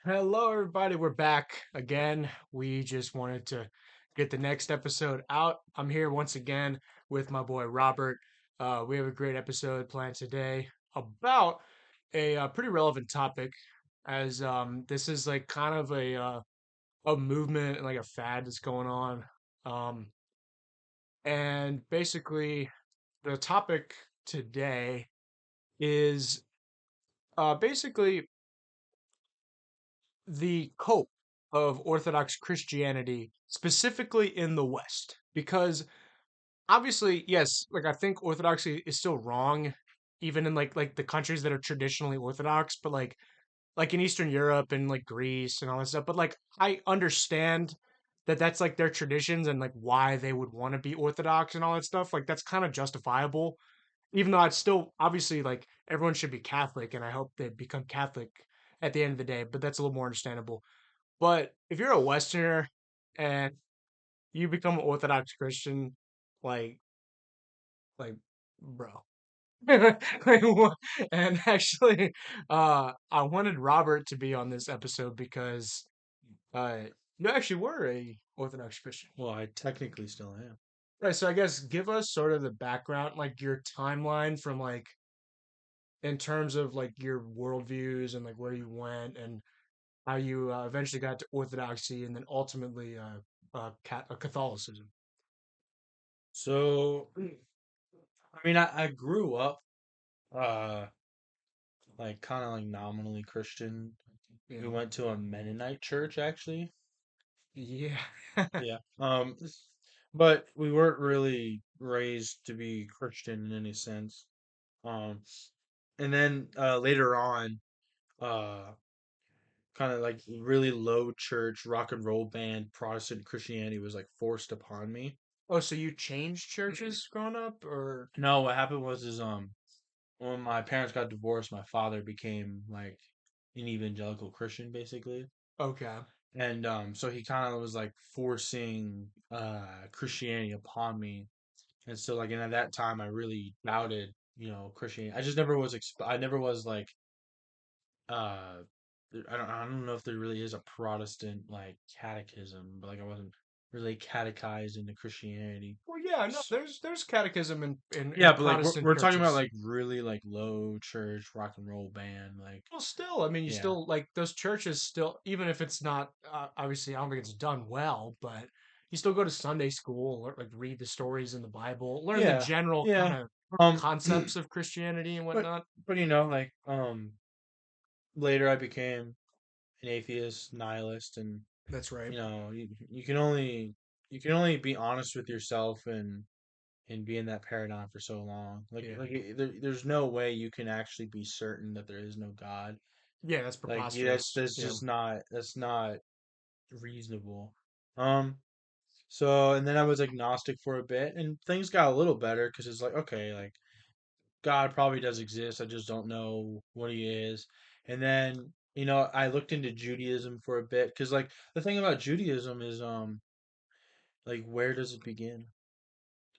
Hello, everybody. We're back again. We just wanted to get the next episode out. I'm here once again with my boy Robert. We have a great episode planned today about a pretty relevant topic, as this is like kind of a movement and like a fad that's going on. Um, and basically, the topic today is basically the cope of Orthodox Christianity, specifically in the West. Because obviously, yes, like I think Orthodoxy is still wrong, even in like the countries that are traditionally Orthodox, but like in Eastern Europe and like Greece and all that stuff. But like I understand that that's like their traditions and like why they would want to be Orthodox and all that stuff. Like that's kind of justifiable. Even though I'd still obviously like everyone should be Catholic, and I hope they become Catholic at the end of the day. But that's a little more understandable. But if you're a Westerner and you become an Orthodox Christian, like, like, bro. Like, what- and actually, I wanted Robert to be on this episode because uh, you actually were a Orthodox Christian. Well, I technically still am. Right, so I guess give us sort of the background, like your timeline from like in terms of like your worldviews and like where you went and how you eventually got to Orthodoxy and then ultimately Catholicism. So, I grew up, uh, like kind of like nominally Christian. We Yeah. went to a Mennonite church, actually. Yeah. Yeah. But we weren't really raised to be Christian in any sense. Um, and then later on, uh, kind of like really low church rock and roll band Protestant Christianity was like forced upon me. Oh, so you changed churches growing up, or No, what happened was is when my parents got divorced, my father became like an evangelical Christian basically. okay? And so he kind of was like forcing Christianity upon me. And so like and at that time I really doubted, Christianity. I just never was I never was like uh I don't know if there really is a Protestant like catechism, but like I wasn't really catechized into Christianity. Well, yeah, no, there's catechism in Yeah, but like we're, Protestant we're talking about churches. like really like low church rock and roll band, like Well, still, I mean, you yeah, still like those churches still, even if it's not obviously, I don't think it's done well, but you still go to Sunday school or like read the stories in the Bible, learn the yeah, general kind yeah. of Um, concepts of Christianity and but whatnot. like later I became an atheist, nihilist, and That's right. you can only be honest with yourself and be in that paradigm for so long. Yeah, There's no way you can actually be certain that there is no God. yeah, that's Like yeah, that's preposterous. that's Yeah. just not reasonable. Um, so and then I was agnostic for a bit, and things got a little better because it's like okay, like God probably does exist. I just don't know what he is. And then, I looked into Judaism for a bit because like the thing about Judaism is like where does it begin?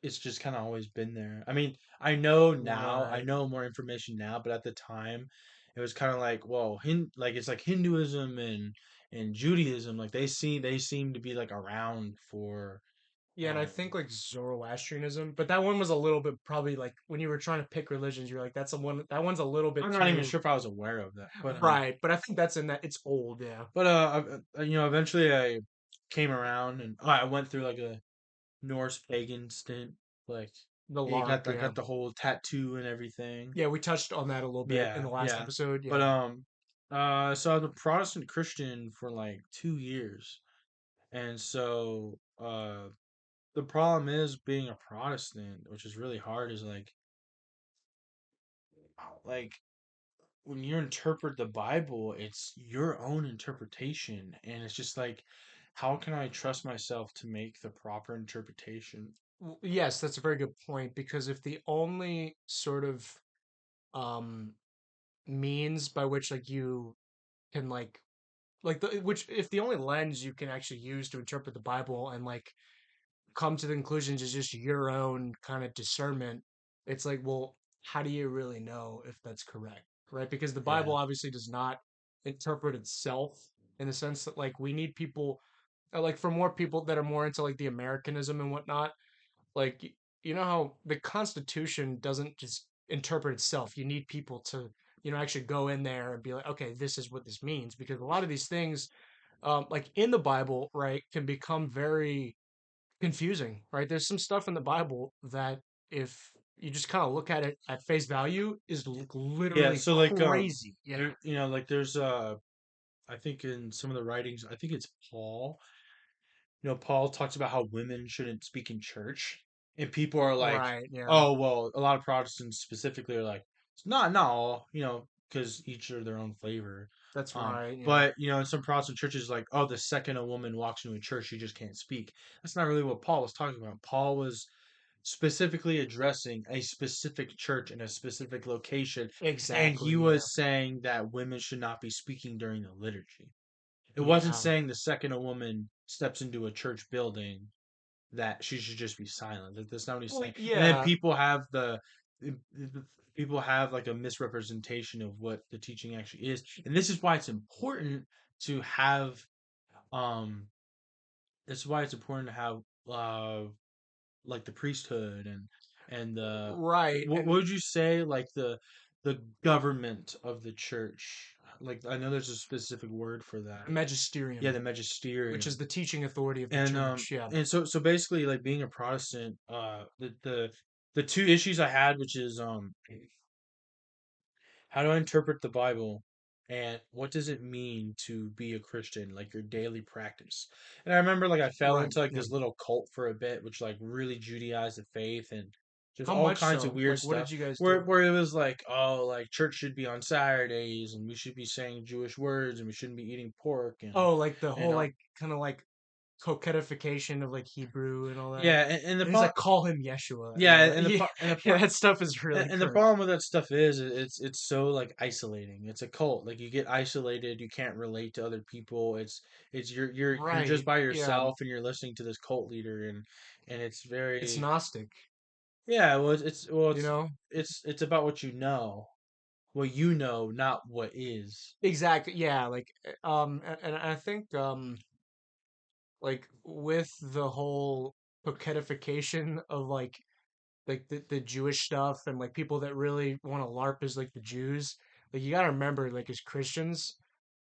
It's just kind of always been there. I mean, I Right. know more information now, but at the time it was kind of like, well, like it's like Hinduism and Judaism, like they seem to be like around for Yeah, and I um think like Zoroastrianism, but that one was a little bit probably like when you were trying to pick religions, you're like, that's a one that one's a little bit I'm not even too sure if I was aware of that. But right. But I think that's in that it's old, yeah. eventually I came around and I went through like a Norse pagan stint. Like, The yeah, you got LARP, the yeah. got the whole tattoo and everything. Yeah, we touched on that a little bit in Yeah, the last yeah. episode. But Yeah. so I was a Protestant Christian for like 2 years, and so the problem is being a Protestant, which is really hard, is like when you interpret the Bible, it's your own interpretation, and it's just like, how can I trust myself to make the proper interpretation? Yes, that's a very good point because if the only sort of um means by which like you can like the which if the only lens you can actually use to interpret the Bible and like come to the conclusions is just your own kind of discernment, it's like, well, how do you really know if that's correct? Right? Because the Bible Yeah, obviously does not interpret itself. in the sense that like we need people like for more people that are more into like the Americanism and whatnot. Like you know how the Constitution doesn't just interpret itself. You need people to actually go in there and be like, okay, this is what this means because a lot of these things like in the Bible, right, can become very confusing, right? There's some stuff in the Bible that if you just kind of look at it at face value is Yeah, literally so like crazy. Yeah. there, like there's I think in some of the writings, I think it's Paul. Paul talks about how women shouldn't speak in church, and people are like, Right. Yeah. "Oh, well," a lot of Protestants specifically are like, "It's not all," because each are their own flavor. That's right. Yeah. But in some Protestant churches, like, "Oh, the second a woman walks into a church, she just can't speak." That's not really what Paul was talking about. Paul was specifically addressing a specific church in a specific location, and he Exactly. Yeah. was saying that women should not be speaking during the liturgy. It wasn't Yeah. saying the second a woman steps into a church building that she should just be silent. That's not what he's Well, saying. And then yeah. people have like a misrepresentation of what the teaching actually is. And this is why it's important to have um this is why it's important to have uh like the priesthood and Right. what And would you say, like the government of the church? Like, I know there's a specific word for that. Yeah, magisterium, the which is magisterium. the teaching authority of the And church. Yeah. so basically, like, being a Protestant, the two issues I had, which is how do I interpret the Bible, and what does it mean to be a Christian, like your daily practice. And I remember, like, I fell Right. into like Yeah. this little cult for a bit, which like really Judaized the faith and just How all much kinds of so? weird Like, what stuff. did you guys Where do? where it was like, oh, like church should be on Saturdays, and we should be saying Jewish words, and we shouldn't be eating pork, Oh, like the and whole like kind of like coquetification of like Hebrew and all that. yeah, and the And he's pro like, call him Yeshua. yeah, Yeah. and the Yeah. pro- and the Yeah. pro- That stuff is really and the cringe. problem with that stuff is it's so like isolating. It's a cult. Like, you get isolated, you can't relate to other people. It's you're just Right. by Yeah. yourself, and you're listening to this cult leader, and it's It's very, Gnostic, yeah. Well, you know? it's about what you know, not what is. Exactly. Yeah. Like, and I think, like with the whole coquetification of like the Jewish stuff and like people that really want to LARP is like the Jews. Like you gotta remember, like as Christians,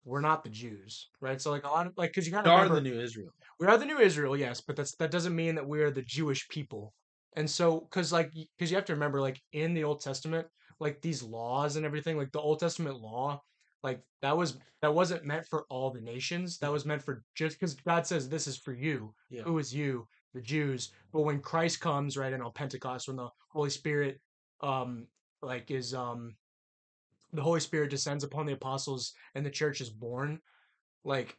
we're not the Jews, right? So like a lot of like, because you gotta We are the remember, new Israel. we are the new Israel, yes, but that doesn't mean that we are the Jewish people. And so, because you have to remember, like in the Old Testament, like these laws and everything, like the Old Testament law, like that wasn't meant for all the nations. That Yeah, was meant for just because God says this is for you. yeah. Who is you? The Jews. But when Christ comes, right, and on Pentecost, when the Holy Spirit, um, like is the Holy Spirit descends upon the apostles and the church is born, like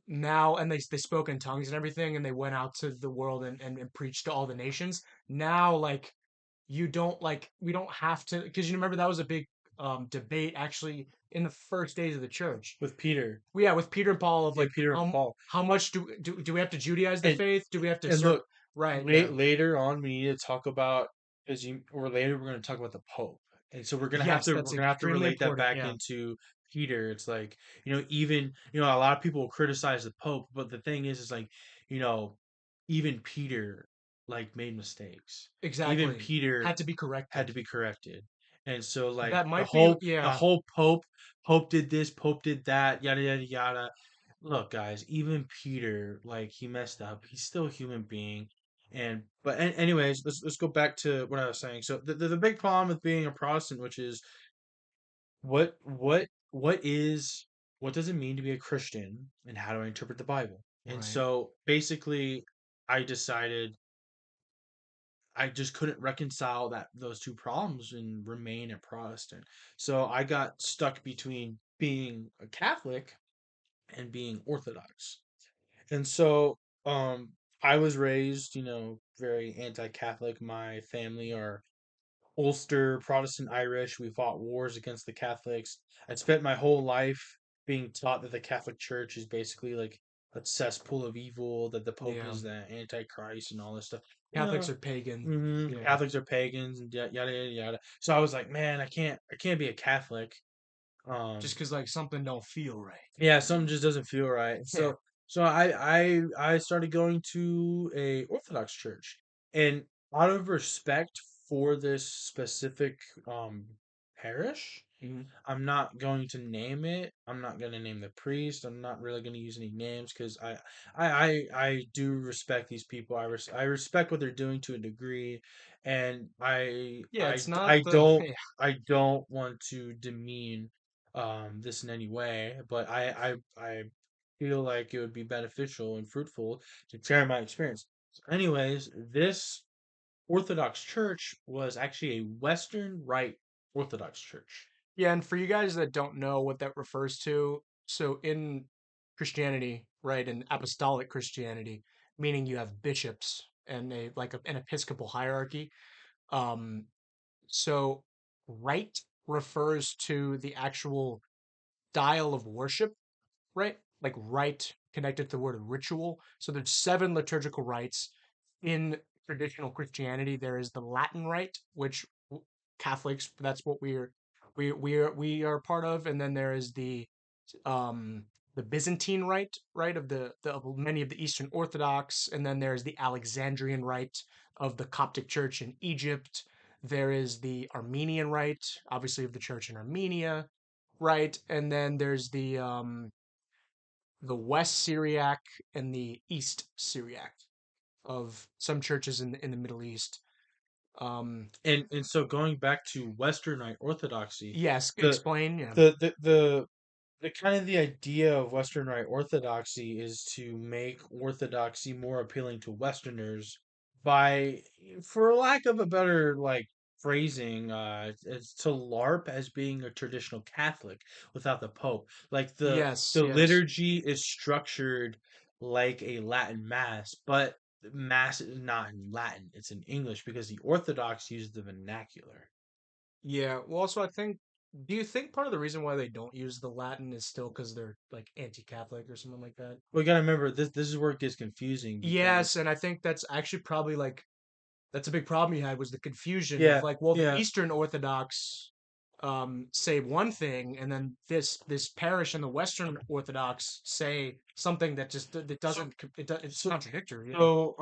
now, and they spoke in tongues and everything, and they went out to the world and preached to all the nations. Now, like you don't like we don't have to, because you remember that was a big debate actually in the first days of the church. With Peter, Well, yeah, with Peter and Paul of yeah, like Peter and Paul, how much do we have to Judaize the and faith? Do we have to and look, right? Yeah, later on we need to talk about, because you or later we're going to talk about the Pope, and so yes, we're that's gonna have to extremely relate that important. back Yeah, into Peter. It's like, even, a lot of people criticize the Pope, but the thing is like, you know even Peter, like, made mistakes. Even exactly. Peter Had to be had to corrected. be corrected. And so, like, That the might be whole the yeah, whole Pope did this, Pope did that, yada yada yada. Look, guys, even Peter, like, he messed up. He's still a human being. Anyways, let's go back to what I was saying. So the big problem with being a Protestant, which is what does it mean to be a Christian, and how do I interpret the Bible? And right. so basically, I decided I just couldn't reconcile those two problems and remain a Protestant. So I got stuck between being a Catholic and being Orthodox. And so, I was raised, very anti-Catholic. My family are Ulster, Protestant Irish. We fought wars against the Catholics. I spent my whole life being taught that the Catholic Church is basically like a cesspool of evil, that the Pope Yeah, is the Antichrist and all this stuff. Catholics are pagan. Yeah, Catholics are pagans and yada yada yada. So I was like, man, I can't be a Catholic Um, Just because like something don't feel right. yeah, something just doesn't feel right. Yeah. So I started going to a Orthodox church, and out of respect for this specific um parish, Mhm. I'm not going to name it. I'm not going to name the priest. I'm not really going to use any names because I do respect these people. I respect what they're doing to a degree, and Yeah, it's not I the don't yeah. I don't want to demean this in any way, but I feel like it would be beneficial and fruitful to share my experience. Anyways, this Orthodox church was actually a Western Rite Orthodox church. Yeah, and for you guys that don't know what that refers to, so in Christianity, right, in apostolic Christianity, meaning you have bishops and an episcopal hierarchy. Um, so rite refers to the actual style of worship, right? Like rite connected to the word ritual. So there's seven liturgical rites in traditional Christianity. There is the Latin rite, which Catholics, that's what we are part of, and then there is um the Byzantine rite, right, of many of the Eastern Orthodox, and then there's the Alexandrian rite of the Coptic Church in Egypt. There is the Armenian rite, obviously of the church in Armenia, right, and then there's the West Syriac and the East Syriac of some churches in the Middle East. And so going back to Western Rite Orthodoxy, Yes, the explain. Yeah. the kind of the idea of Western Rite Orthodoxy is to make Orthodoxy more appealing to Westerners by, for lack of a better like phrasing, it's to LARP as being a traditional Catholic without the Pope. Like Yes, the yes. liturgy is structured like a Latin Mass, but Mass is not in Latin; it's in English because the Orthodox use the vernacular. Yeah. Well, also, do you think part of the reason why they don't use the Latin is still because they're like anti-Catholic or something like that? We gotta remember this is where it gets confusing Yes, because and I think that's actually probably like that's a big problem you had was the confusion of yeah, like, well, the yeah. Eastern Orthodox say one thing, and then this parish and the Western Orthodox say something that just that So doesn't it's so contradictory. Yeah. so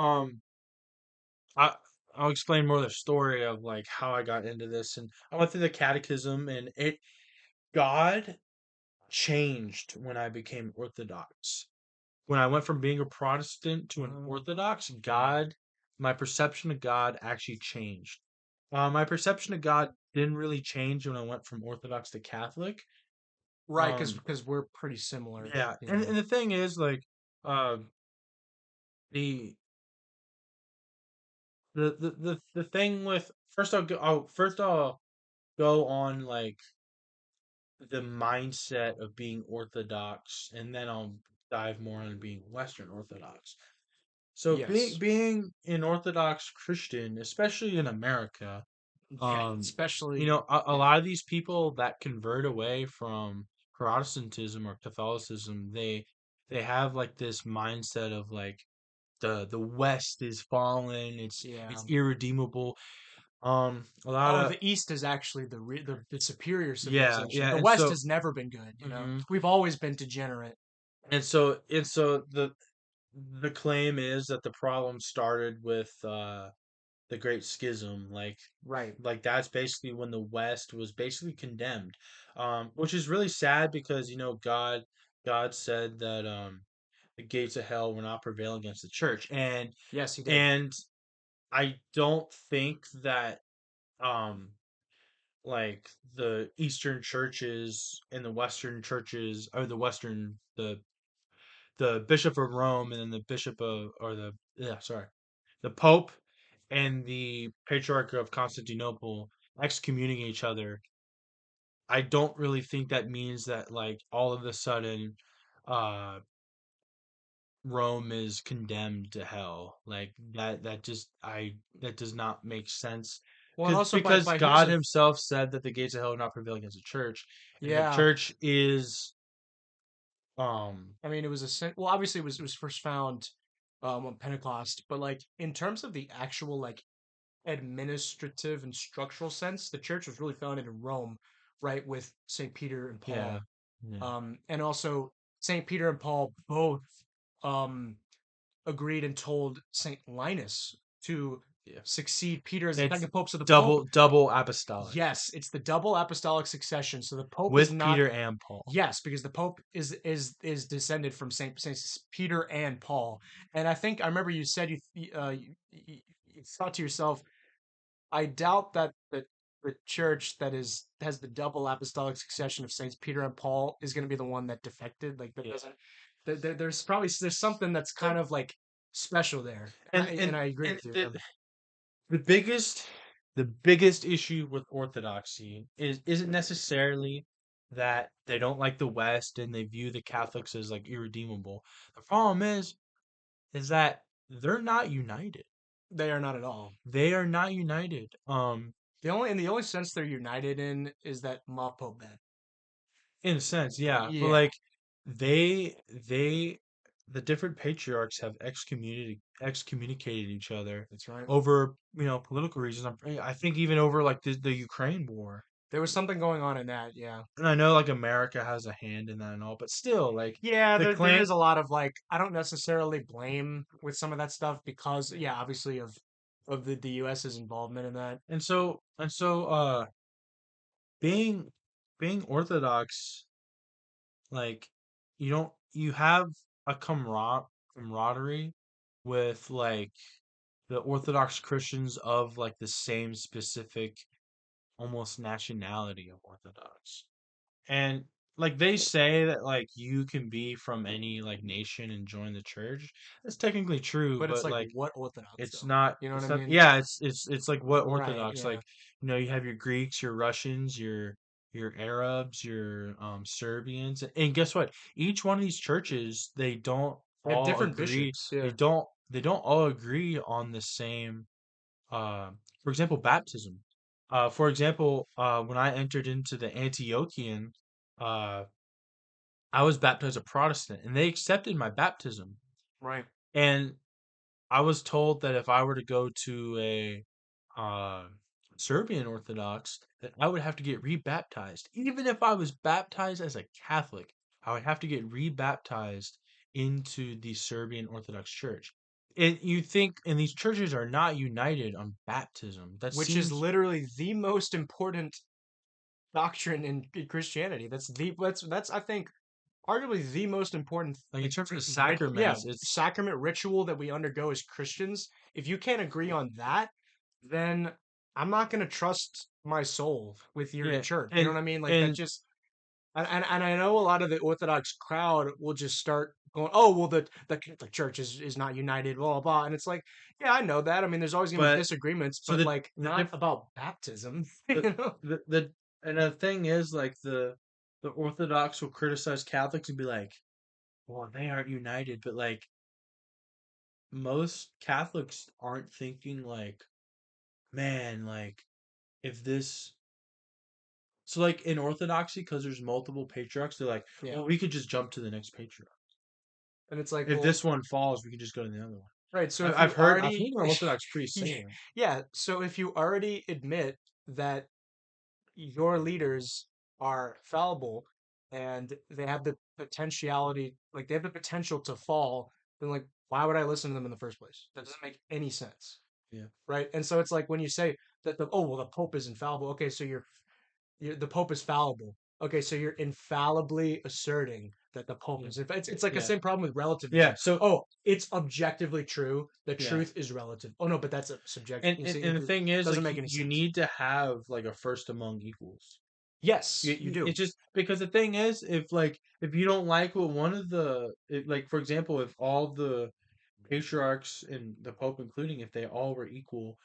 I I'll explain more of the story of like how I got into this, and I went through the catechism, and it God changed when I became Orthodox. When I went from being a Protestant to an Orthodox, my perception of God actually changed. My perception of God didn't really change when I went from Orthodox to Catholic. Right, Um, because we're pretty similar. yeah, Yeah. and the thing is, like, uh, the the thing with first I'll go on like the mindset of being Orthodox, and then I'll dive more on being Western Orthodox. So Yes. being an Orthodox Christian, especially in America, Yeah. um, Especially. a Yeah. lot of these people that convert away from Protestantism or Catholicism, they have like this mindset of like the West is fallen, Yeah. it's irredeemable. A lot Oh, of the East is actually the superior yeah, civilization. yeah, The and West so has never been good. mhm. We've always been degenerate. And so the claim is that the problem started with the Great Schism, Right. like that's basically when the West was basically condemned, which is really sad because God said that the gates of hell will not prevail against the church, Yes, he did. and I don't think that um like the Eastern churches and the Western churches or the Bishop of Rome and then the Bishop of or the yeah sorry the Pope and the Patriarch of Constantinople excommunicating each other. I don't really think that means that like all of a sudden uh Rome is condemned to hell. Like that does not make sense. Well, and also Because by here's God a himself said that the gates of hell will not prevail against the church, and the yeah. church is um I mean, it was well, obviously it was first found on Pentecost, but like in terms of the actual like administrative and structural sense, the church was really founded in Rome right, with Saint Peter and Yeah. Paul, Yeah. and also Saint Peter and Paul both um, agreed and told Saint Linus to Yeah. succeed Peter as the It's second pope. So the pope, double apostolic yes, it's the double apostolic succession. So the pope is with not. Peter and Paul. Yes, because the Pope is descended from Saints Peter and Paul, and I think I remember you said you thought to yourself, I doubt that the church that is has the double apostolic succession of Saints Peter and Paul is going to be the one that defected. Like that Yeah. doesn't. There's probably there's something that's kind So of like special there, and and I agree and with you. the biggest the biggest issue with Orthodoxy isn't necessarily that they don't like the West and they view the Catholics as like irredeemable. The problem is that they're not united. They are not at all. They are not united. The only sense they're united in is that Ma Pope bad. In a sense, yeah. But Yeah, like they the different patriarchs have excommunicated each other that's right. over, political reasons. I think even over like the Ukraine war. There was something going on in that, yeah. And I know like America has a hand in that and all, but still like Yeah, the there claim is a lot of like I don't necessarily blame with some of that stuff because yeah, obviously of the US's involvement in that. and so being being Orthodox, like you have a camaraderie with like the Orthodox Christians of like the same specific almost nationality of Orthodox. And like they say that like you can be from any like nation and join the church. That's technically true, But it's but like like what Orthodox it's though? not You know what I it's not mean? yeah, it's like what Right, Orthodox yeah. like, you have your Greeks, your Russians, your Arabs, your Serbians. And guess what? Each one of these churches, they don't They have all different agree. bishops, They yeah. don't all agree on the same for example, baptism. For example, when I entered into the Antiochian, uh, I was baptized a Protestant, and they accepted my baptism. Right. And I was told that if I were to go to a Serbian Orthodox, that I would have to get rebaptized. Even if I was baptized as a Catholic, I would have to get rebaptized into the Serbian Orthodox Church. And you think, and these churches are not united on baptism. That Which is seems literally the most important doctrine in Christianity. That's I think arguably the most important like in like terms of yeah, sacraments, it's sacrament ritual that we undergo as Christians. If you can't agree on that, then I'm not going to trust my soul with your yeah, church. You know and what I mean? Like that and just and I know a lot of the Orthodox crowd will just start going, "Oh, well the Catholic Church is not united, blah blah blah." And it's like, yeah, I know that. I mean, there's always going to be but disagreements, so but like the not diff about baptism, you the know? the and the thing is like the Orthodox will criticize Catholics and be like, well, they aren't united, but like most Catholics aren't thinking like, man, like if this so like in Orthodoxy, because there's multiple patriarchs, they're like, Yeah. well, we could just jump to the next patriarch. And it's like, If well, this one falls, we can just go to the other one. right. So I've, if I've you heard I've already, heard an Orthodox priest say that. yeah. So if you already admit that your leaders are fallible and they have the potentiality, like they have the potential to fall, then like, why would I listen to them in the first place? That doesn't make any sense, Yeah, right? And so it's like when you say that oh well the Pope is infallible. Okay, so the Pope is fallible. Okay, so you're infallibly asserting that the Pope yeah, is. It's like the yeah, same problem with yeah. relativism. So Oh, it's objectively true. The yeah. truth is relative. Oh no, but that's a subject. And, You and see, and the it thing is, doesn't like, make any you sense. need to have like a first among equals. Yes, you do. It's just because the thing is, if you don't like what one of like for example, if all the patriarchs and the Pope including, if they all were equal,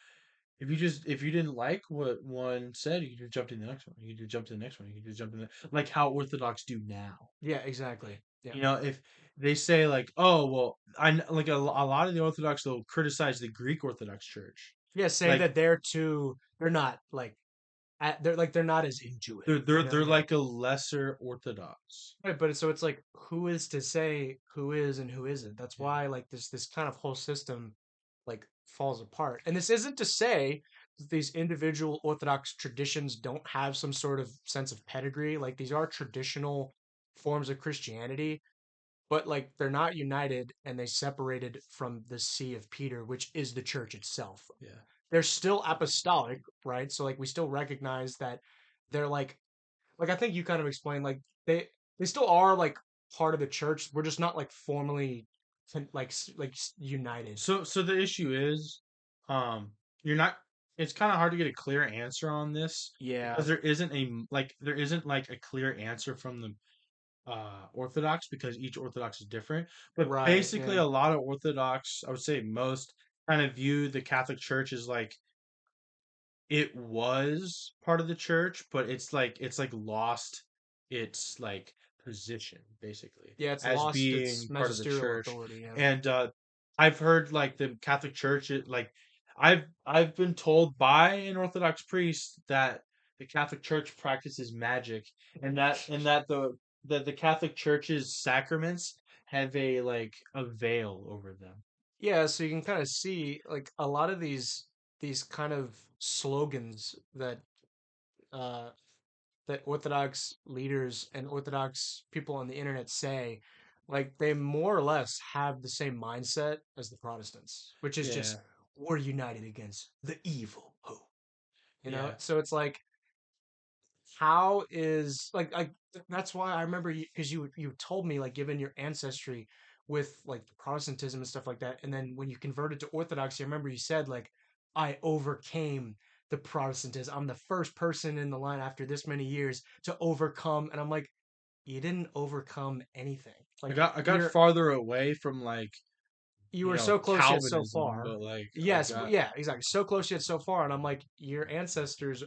if you didn't like what one said, you could just jump to the next one. You could just jump to the next one. You could just jump to the like how Orthodox do now. Yeah, exactly. Yeah. If they say like, oh well, like a lot of the Orthodox they'll criticize the Greek Orthodox Church, Yeah, say like that they're too. They're not like. They're not as into it. they're You know. they're Yeah. like a lesser Orthodox. Right, but so it's like who is to say who is and who isn't? That's Yeah. why like this kind of whole system like falls apart. And this isn't to say these individual Orthodox traditions don't have some sort of sense of pedigree. Like these are traditional forms of Christianity, but like they're not united and they separated from the See of Peter, which is the church itself. Yeah. They're still apostolic, right? So like we still recognize that they're like I think you kind of explained like they still are like part of the church. We're just not like formally united. So the issue is, um, you're not. It's kind of hard to get a clear answer on this Yeah. because there isn't like a clear answer from the Orthodox because each Orthodox is different. But Right. basically, Yeah. a lot of Orthodox, I would say most, kind of view the Catholic Church as like it was part of the church, but it's like lost its like position basically Yeah. It's as lost its being part of the magisterial church. authority. Yeah. And I've heard like the Catholic Church like I've been told by an Orthodox priest that the Catholic Church practices magic and that the Catholic Church's sacraments have a veil over them. Yeah. So you can kind of see like a lot of these kind of slogans uh, that Orthodox leaders and Orthodox people on the internet say, like they more or less have the same mindset as the Protestants, which is Yeah. just we're united against the evil hope. You know, Yeah. so it's like how is like that's why I remember you because you told me like given your ancestry with like Protestantism and stuff like that, and then when you converted to Orthodoxy, I remember you said like I overcame the Protestantism. I'm the first person in the line after this many years to overcome, and I'm like, you didn't overcome anything. Like I got you're farther away from you were so close yet so Calvinism, far. but I Yes, got yeah, exactly. So close yet so far, and I'm like, your ancestors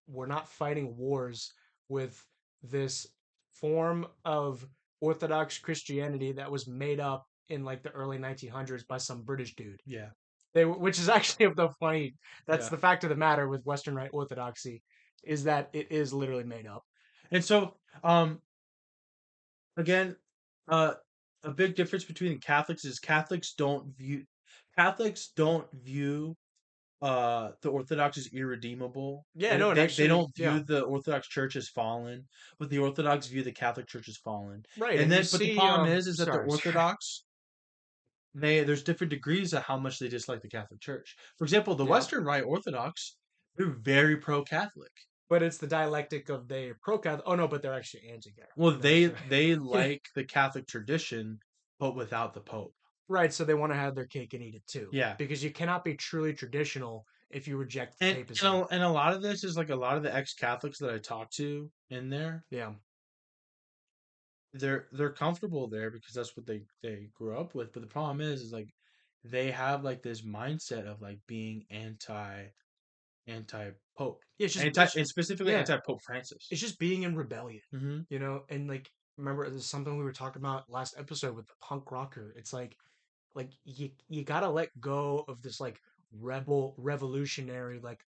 we're not fighting wars with this form of Orthodox Christianity that was made up in like the early 1900s by some British dude. yeah, Which is actually the funny. That's yeah. the fact of the matter with Western Rite Orthodoxy, is that it is literally made up. And so again, uh a big difference between Catholics is Catholics don't view the Orthodox as irredeemable. Yeah, They no, and they actually, don't yeah, view the Orthodox Church as fallen, but the Orthodox view the Catholic Church as fallen. right. And And you then but the see, problem is that the sorry, sorry, Orthodox there's different degrees of how much they dislike the Catholic Church. For example, the yeah, Western Rite Orthodox, they're very pro-Catholic. but it's the dialectic of they pro Catholic. Oh no, but they're actually anti-Catholic. Well, No, sorry. they like the Catholic tradition, but without the Pope. Right, so they want to have their cake and eat it too, Yeah, because you cannot be truly traditional if you reject the and papacy. and a lot of this is like a lot of the ex-Catholics that I talked to in there. Yeah, They're comfortable there because that's what they grew up with. But the problem is like they have like this mindset of like being anti Pope, yeah, it's just anti it's and specifically yeah, anti Pope Francis. it's just being in rebellion, Hmm. and like remember this is something we were talking about last episode with the punk rocker. It's like you gotta let go of this like revolutionary like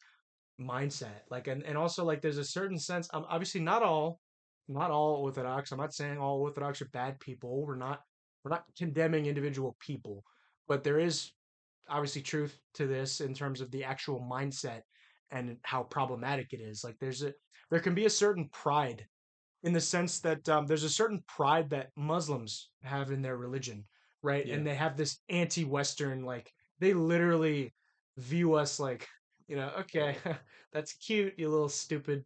mindset, like and also like there's a certain sense. Obviously not all Orthodox. I'm not saying all Orthodox are bad people. We're not condemning individual people, but there is obviously truth to this in terms of the actual mindset and how problematic it is. Like there can be a certain pride in the sense that there's a certain pride that Muslims have in their religion, right? Yeah, And they have this anti-Western, like they literally view us like, okay, that's cute, you little stupid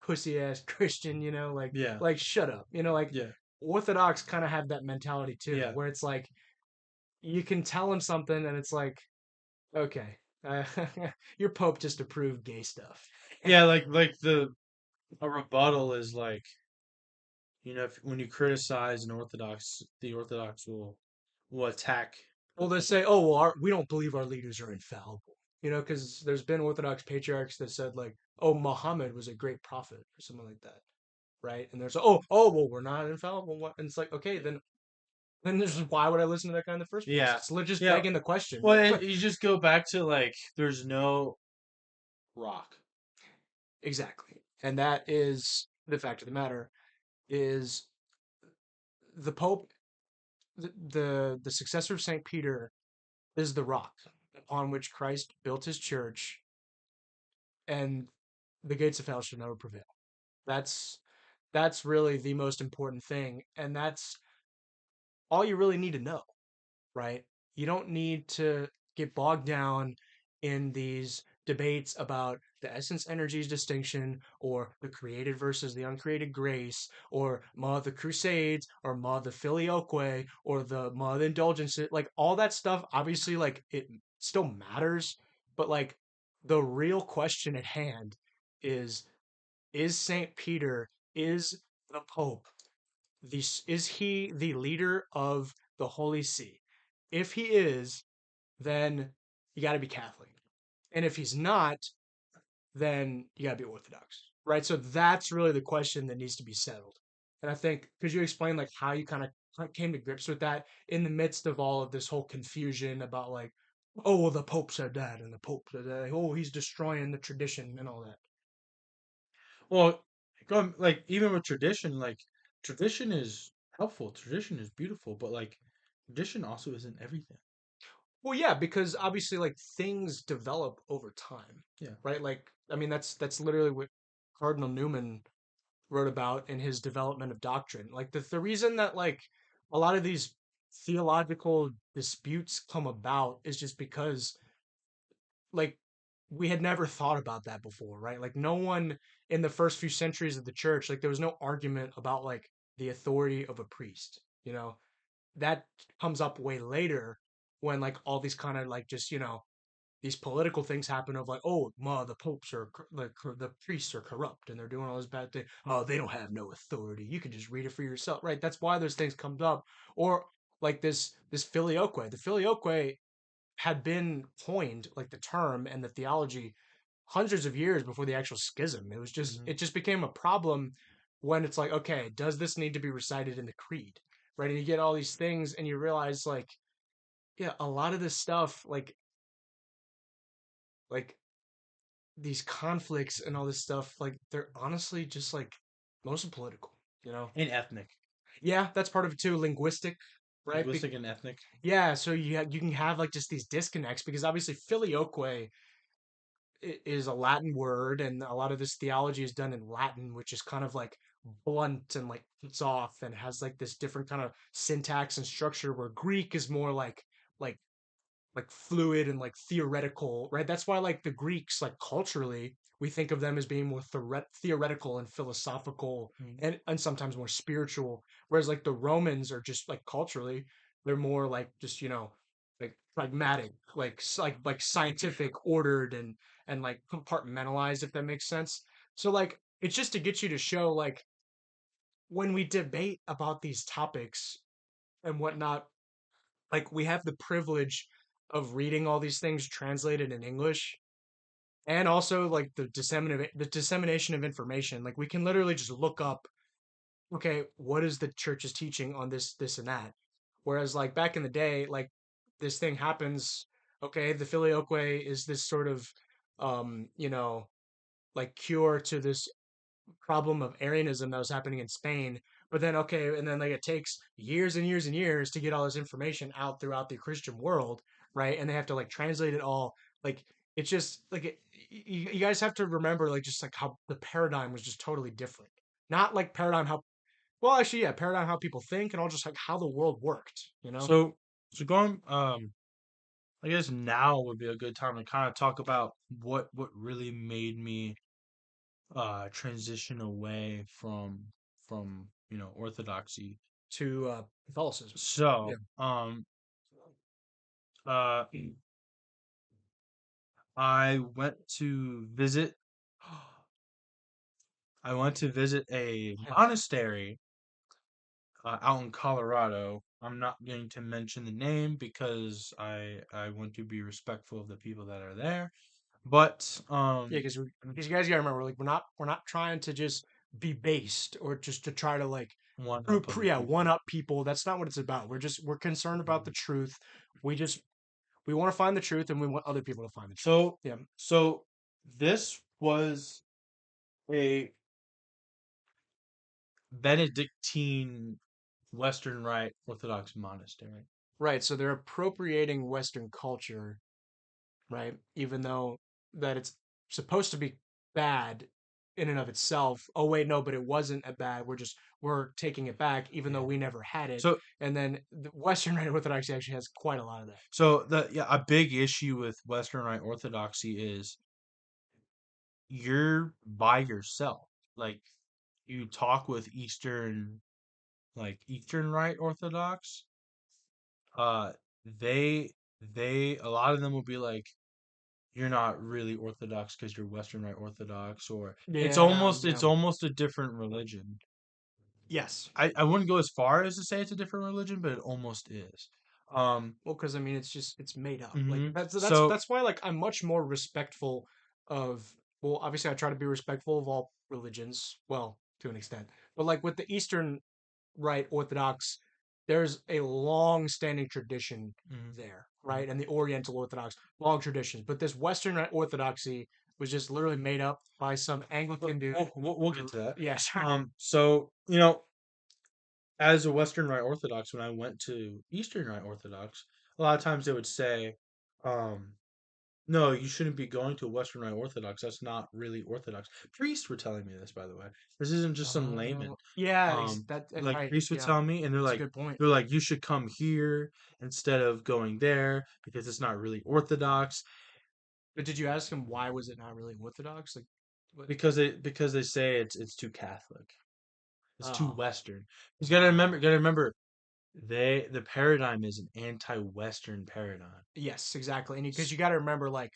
pussy ass Christian, yeah, like shut up, like yeah, Orthodox kind of have that mentality too, yeah, where it's like you can tell them something and it's like, okay, uh, your Pope just approved gay stuff. yeah. Like the a rebuttal is like when you criticize an Orthodox, the Orthodox will attack the Well, they Pope. say, oh, well, we don't believe our leaders are infallible. Because there's been Orthodox patriarchs that said like, oh, Muhammad was a great prophet or something like that, right? And there's well, we're not infallible. And it's like, okay, then this is why would I listen to that guy in the first place? Yeah, It's just yeah. begging the question. Well, and you just go back to like there's no rock. Exactly, and that is the fact of the matter is the Pope, the successor of Saint Peter is the rock upon which Christ built his church and the gates of hell shall never prevail. That's that's really the most important thing, and that's all you really need to know, right? You don't need to get bogged down in these debates about the essence energies distinction or the created versus the uncreated grace or ma the crusades or ma the filioque or the ma the indulgence, like all that stuff obviously like it still matters, but like the real question at hand is Saint Peter, is the Pope, is he the leader of the Holy See? If he is, then you got to be Catholic. And if he's not, then you got to be Orthodox, right? So that's really the question that needs to be settled. And I think, could you explain like how you kind of came to grips with that in the midst of all of this whole confusion about like, oh, well, the Pope said that and the Pope said that, like, oh, he's destroying the tradition and all that. Well, like even with tradition, like tradition is helpful, tradition is beautiful, but like tradition also isn't everything. Well, yeah, because obviously, like things develop over time, Yeah. right? Like, I mean, that's literally what Cardinal Newman wrote about in his development of doctrine. Like, the reason that like a lot of these theological disputes come about is just because like we had never thought about that before, right? Like, no one in the first few centuries of the church, like, there was no argument about like the authority of a priest, you know? That comes up way later when like all these kind of like just these political things happen of like, oh ma the popes are the priests are corrupt and they're doing all this bad thing, oh they don't have no authority, you can just read it for yourself, right? That's why those things come up. Or like this filioque, the filioque had been coined, like the term and the theology, hundreds of years before the actual schism. It was just Hmm. it just became a problem when it's like, okay, does this need to be recited in the creed, right? And you get all these things and you realize like, yeah, a lot of this stuff like these conflicts and all this stuff, like they're honestly just like mostly political, you know? And ethnic. Yeah, that's part of it too, linguistic, right? Linguistic and ethnic. Yeah, so you can have like just these disconnects because obviously filioque is a Latin word, and a lot of this theology is done in Latin, which is kind of like blunt and like puts off and has like this different kind of syntax and structure, where Greek is more like fluid and like theoretical, right? That's why like the Greeks, like culturally, we think of them as being more theoretical and philosophical Mhm. and sometimes more spiritual. Whereas like the Romans are just like culturally, they're more like just like pragmatic, like scientific, ordered and like compartmentalized, if that makes sense. So like it's just to get you to show like when we debate about these topics and whatnot, like we have the privilege of reading all these things translated in English, and also like the dissemination of information. Like we can literally just look up, okay, what is the church's teaching on this and that. Whereas like back in the day, like this thing happens, okay, the filioque is this sort of like cure to this problem of Arianism that was happening in Spain. But then, okay, and then like it takes years and years and years to get all this information out throughout the Christian world, right? And they have to like translate it all. Like it's just like you guys have to remember like just like how the paradigm was just totally different. Not like paradigm how well actually yeah paradigm how people think and all just like how the world worked. You know. So so going I guess now would be a good time to kind of talk about what really made me transition away from orthodoxy. To Catholicism. Yeah. So uh I went to visit I went to visit a monastery out in Colorado. I'm not going to mention the name because I want to be respectful of the people that are there. But Yeah, because you guys gotta remember, like we're not trying to just be based or just to try to like one up other yeah one people. up people. That's not what it's about. We're concerned about the Mhm. truth. We just we want to find the truth and we want other people to find the truth. So Yeah. so this was a Benedictine Western Rite Orthodox monastery. Right. So they're appropriating Western culture, right? Even though that it's supposed to be bad in and of itself. Oh wait, no, but it wasn't a bad. We're taking it back, even though Yeah. we never had it. So And then the Western Rite Orthodoxy actually has quite a lot of that. a big issue with Western Rite Orthodoxy is you're by yourself. Like you talk with Eastern Rite Orthodox, uh, they a lot of them will be like, you're not really Orthodox because you're Western Rite Orthodox, or Yeah, it's yeah. almost a different religion. Yes. I wouldn't go as far as to say it's a different religion, but it almost is. Um, Well, because I mean, it's made up. Like hmm that's So, that's why like I'm much more respectful of. Well, obviously I try to be respectful of all religions. Well, to an extent, but like with the Eastern Rite Orthodox, there's a long-standing tradition mhm, there, mhm. right? And the Oriental Orthodox, long traditions. But this Western Rite Orthodoxy was just literally made up by some But Anglican dude. we'll get Who, to that. yes, So as a Western Rite Orthodox, when I went to Eastern Rite Orthodox, a lot of times they would say, um, "No, you shouldn't be going to a Western Rite Orthodox. That's not really Orthodox." Priests were telling me this, by the way. This isn't just some layman. yeah, Um, that and like right, priests would yeah, tell me, and that's a good point. they're like, you should come here instead of going there because it's not really Orthodox. But did you ask him why was it not really Orthodox? Like, what? Because they say it's too Catholic. It's too Oh, Western. You oh, gotta remember, the paradigm is an anti-Western paradigm. yes, exactly. And because S- you got to remember, like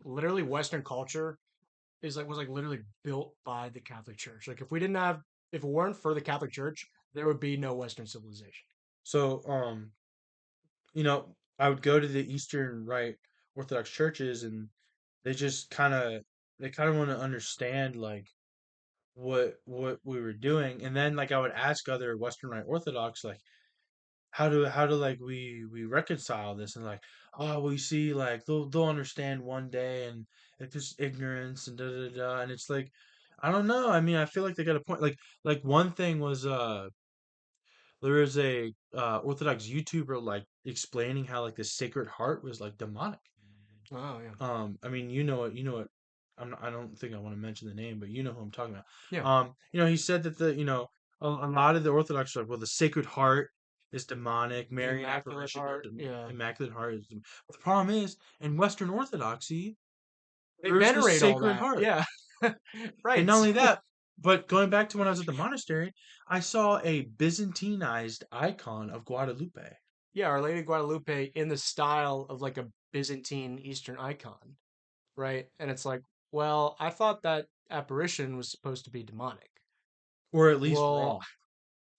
literally Western culture is like was like literally built by the Catholic Church. Like if it weren't for the Catholic Church, there would be no Western civilization. So, I would go to the Eastern Rite Orthodox churches, and they just they kind of want to understand like what we were doing, and then like I would ask other Western Rite Orthodox like how do like we reconcile this, and like, oh, well, you see, like they'll understand one day, and it's just ignorance and da da da, and it's like, I don't know. I mean, I feel like they got a point. Like one thing was there was a Orthodox YouTuber like explaining how like the Sacred Heart was like demonic. Oh yeah, I mean, you know what. I don't think I want to mention the name, but you know who I'm talking about. yeah. He said that a lot of the Orthodox are like, well, the Sacred Heart is demonic, The Marian Immaculate apparition, Heart. Yeah, Immaculate Heart is. But the problem is, in Western Orthodoxy, they there's the venerate all Sacred that. Heart, Yeah, and right. not only that, but going back to when I was at the monastery, I saw a Byzantinized icon of Guadalupe. Yeah, Our Lady of Guadalupe in the style of like a Byzantine Eastern icon, right? And it's like, well, I thought that apparition was supposed to be demonic. Or at least Well, wrong.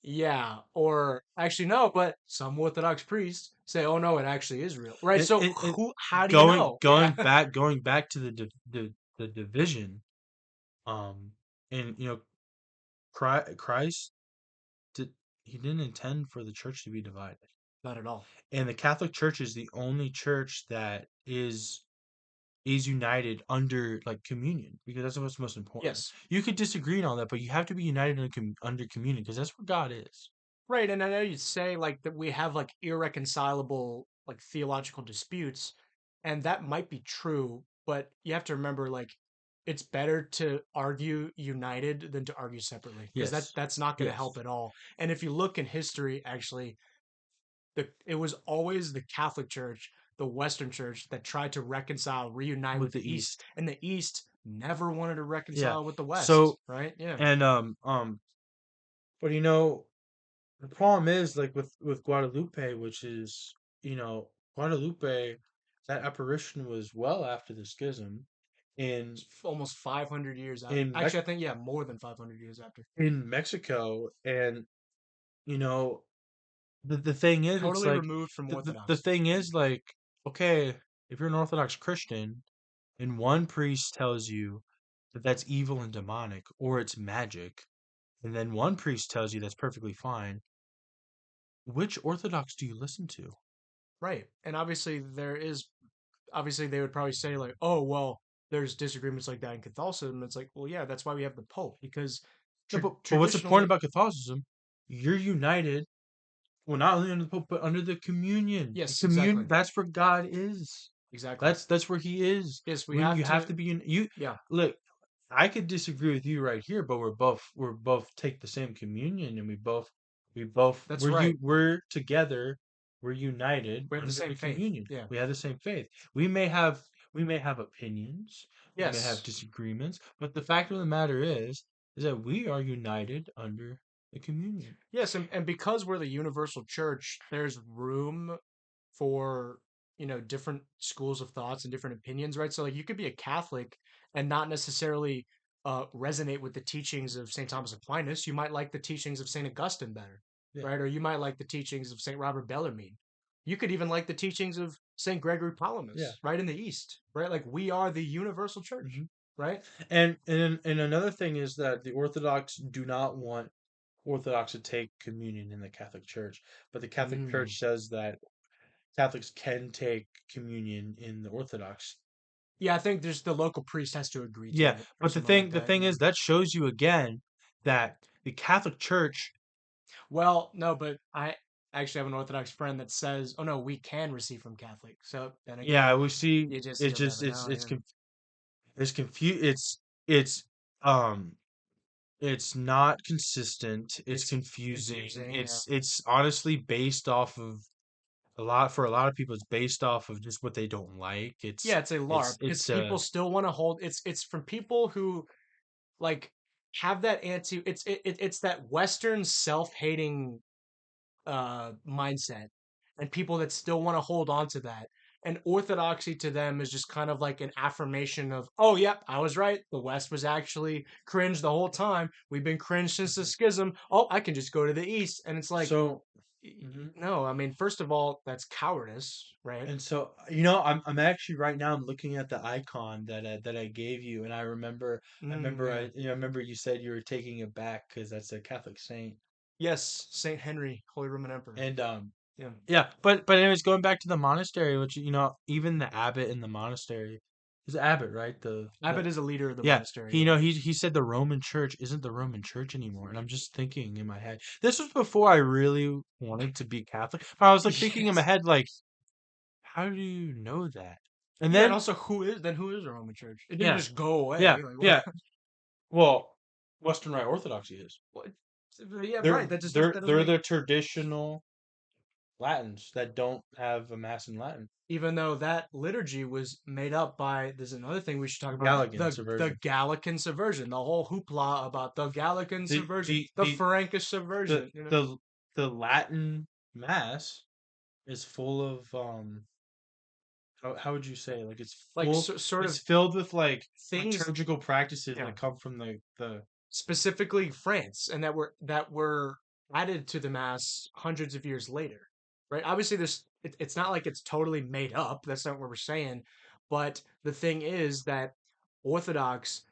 yeah, or actually no, but some Orthodox priests say, "Oh no, it actually is real." Right? So And who? How do you know? Yeah. going back to the division, um, and Christ did he didn't intend for the church to be divided, Not at all. and the Catholic Church is the only church that is united under like communion, because that's what's most important. Yes. You could disagree on all that, but you have to be united under communion because that's where God is. Right, and I know you'd say like that we have like irreconcilable like theological disputes, and that might be true, but you have to remember like it's better to argue united than to argue separately because Yes, that's not going to help yes, at all. And if you look in history, actually, it was always the Catholic Church, the Western Church that tried to reconcile, reunite with with the the East, East. and the East never wanted to Yeah. reconcile with the So West, right? Yeah. and but the problem is like with Guadalupe, which is Guadalupe, that apparition was well after the schism in It's almost 500 years out. in Actually, Mex I think yeah, more than 500 years after. in Mexico, and you know the thing is, it's Totally like removed from the Orthodoxy. thing is like, okay, if you're an Orthodox Christian and one priest tells you that that's evil and demonic or it's magic, and then one priest tells you that's perfectly fine, which Orthodox do you listen to? Right. And obviously they would probably say like, "Oh, well, there's disagreements like that in Catholicism." It's like, "Well, yeah, that's why we have the Pope because No, but what's important traditionally, about Catholicism? You're united, well, not only under the Pope, but under the communion. The yes, communion, exactly. that's where God is. Exactly. That's where he is. Yes, we When have you have to. to be in you Yeah, look, I could disagree with you right here, but we're both take the same communion, and we both that's right. we're together, we're united We have the under same the faith. communion. Yeah. We have the same faith. We may have opinions, we may have Yes. disagreements, but the fact of the matter is that we are united under the communion. Yes, and because we're the universal church, there's room for, different schools of thoughts and different opinions, right? So like you could be a Catholic and not necessarily resonate with the teachings of St. Thomas Aquinas. You might like the teachings of St. Augustine better, Yeah. right? Or you might like the teachings of St. Robert Bellarmine. You could even like the teachings of St. Gregory Yeah. Palamas, right in the East, right? Like we are the universal church, hmm right? and another thing is that the Orthodox do not want Orthodox to take communion in the Catholic Church, but the Catholic Mm. Church says that Catholics can take communion in the Orthodox. Yeah, I think there's the local priest has to agree to Yeah, it or but the something like thing the that. thing Yeah. is that shows you again that the Catholic Church, Well, no, but I actually have an Orthodox friend that says, "Oh no, we can receive from Catholic." So then yeah, again, we see you'll just never know. Yeah, it's um it's not consistent, it's it's confusing. confusing. Yeah, It's honestly based off of a lot of people it's based off of just what they don't like. yeah, it's a LARP because It's people still want to hold. It's from people who like have that anti. It's that Western self-hating mindset and people that still want to hold on to that. And orthodoxy to them is just kind of like an affirmation of, oh, yep, I was right. The West was actually cringe the whole time. We've been cringe since the Mhm. schism. Oh, I can just go to the East. And it's like, So mhm. no, I mean, first of all, that's cowardice, right? And so, I'm actually right now I'm looking at the icon that I gave you, and Yeah. I remember you said you were taking it back because that's a Catholic saint. Yes, Saint Henry, Holy Roman Emperor. And Yeah. yeah, but anyways, going back to the monastery, which even the abbot in the monastery is the abbot, right? The Abbot is a leader of the Yeah, monastery. he Yeah. he said the Roman Church isn't the Roman Church anymore, and I'm just thinking in my head. This was before I really wanted to be Catholic. I was like thinking in my Yes. head, like, how do you know that? And Yeah, and then also who is the Roman Church? It didn't yeah, just go yeah, away. Like what? yeah. Well, Western Rite Orthodoxy is. What? Yeah, right. They're That just they're that doesn't they're make the traditional Latins that don't have a mass in Latin. even though that liturgy was made up by there's another thing we should talk about Gallican the subversion. Gallican subversion, the whole hoopla about the Gallican The subversion, the the the Frankish the subversion, the the Latin mass is full of how would you say, like, like sort it's of filled with like things, liturgical practices yeah, that come from the specifically France, and that were added to the mass hundreds of years later, right? Obviously, it's not like it's totally made up. That's not what we're saying, but the thing is that Orthodox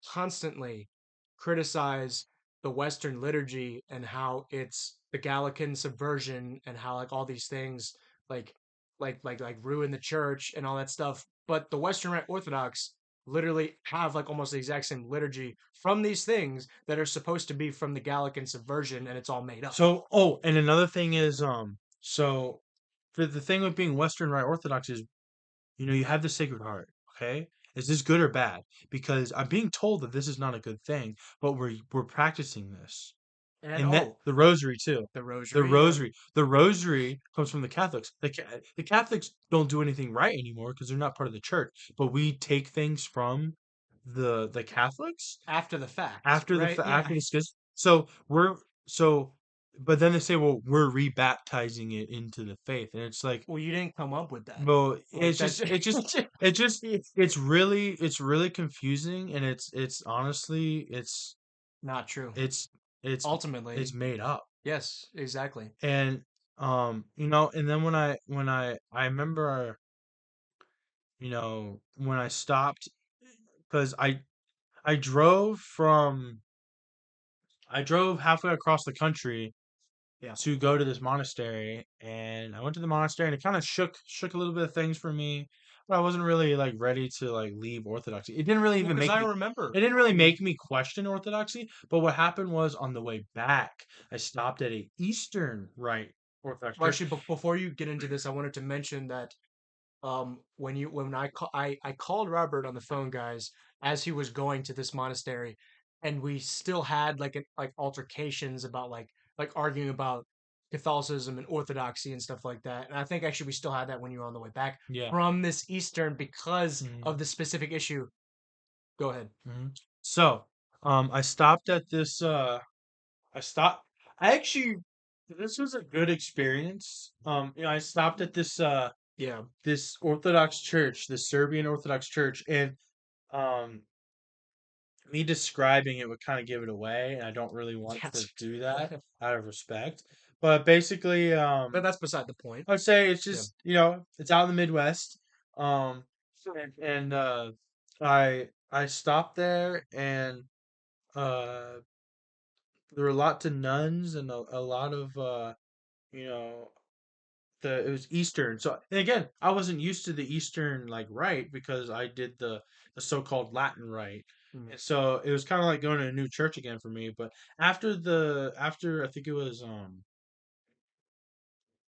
constantly criticize the Western liturgy and how it's the Gallican subversion and how like all these things like like ruin the church and all that stuff. But the Western Rite Orthodox literally have like almost the exact same liturgy from these things that are supposed to be from the Gallican subversion, and it's all made up. so and another thing is so for the thing with being Western Rite Orthodox is you have the Sacred Heart, okay? Is this good or bad? Because I'm being told that this is not a good thing, but we're practicing this. And And that oh, the rosary too. the The Rosary, yeah. rosary. The rosary comes from the Catholics. The Catholics don't do anything right anymore because they're not part of the church. But we take things from the Catholics After the fact, right? Yeah. after the schism. So so but then they say, well, we're rebaptizing it into the faith, and it's like, Well, you didn't come up with that. well, Like that's it's really confusing, and it's honestly not true. it's it's it's Ultimately, made up. yes, exactly. And and then when I remember, when I stopped, because I drove from I drove halfway across the country Yeah. to go to this monastery, and I went to the monastery, and it kind of shook a little bit of things for me, but I wasn't really like ready to like leave Orthodoxy. Well, because I remember, It didn't really um, make me question Orthodoxy, but what happened was on the way back, I stopped at a Eastern Rite Orthodox well, church. actually, before you get into this, I wanted to mention that when I called Robert on the phone, guys, as he was going to this monastery, and we still had like altercations about like arguing about Catholicism and Orthodoxy and stuff like that. And I think actually we still had that when you were on the way back Yeah. from this Eastern because Mhm. of the specific issue. Go ahead. Mhm. So, I stopped at this. I stopped. I actually, this was a good experience. I stopped at this Yeah. this Orthodox church, this Serbian Orthodox church, and um, me describing it would kind of give it away, and I don't really want to Yes. do that out of respect. But basically, But that's beside the point. I'd say it's Yeah. just it's out in the Midwest. Um, and I stopped there, and uh, there were lots of nuns and a lot of you know it was Eastern. So and again, I wasn't used to the Eastern like rite because I did the so-called Latin rite. Mm. And so it was kind of like going to a new church again for me. But after I think it was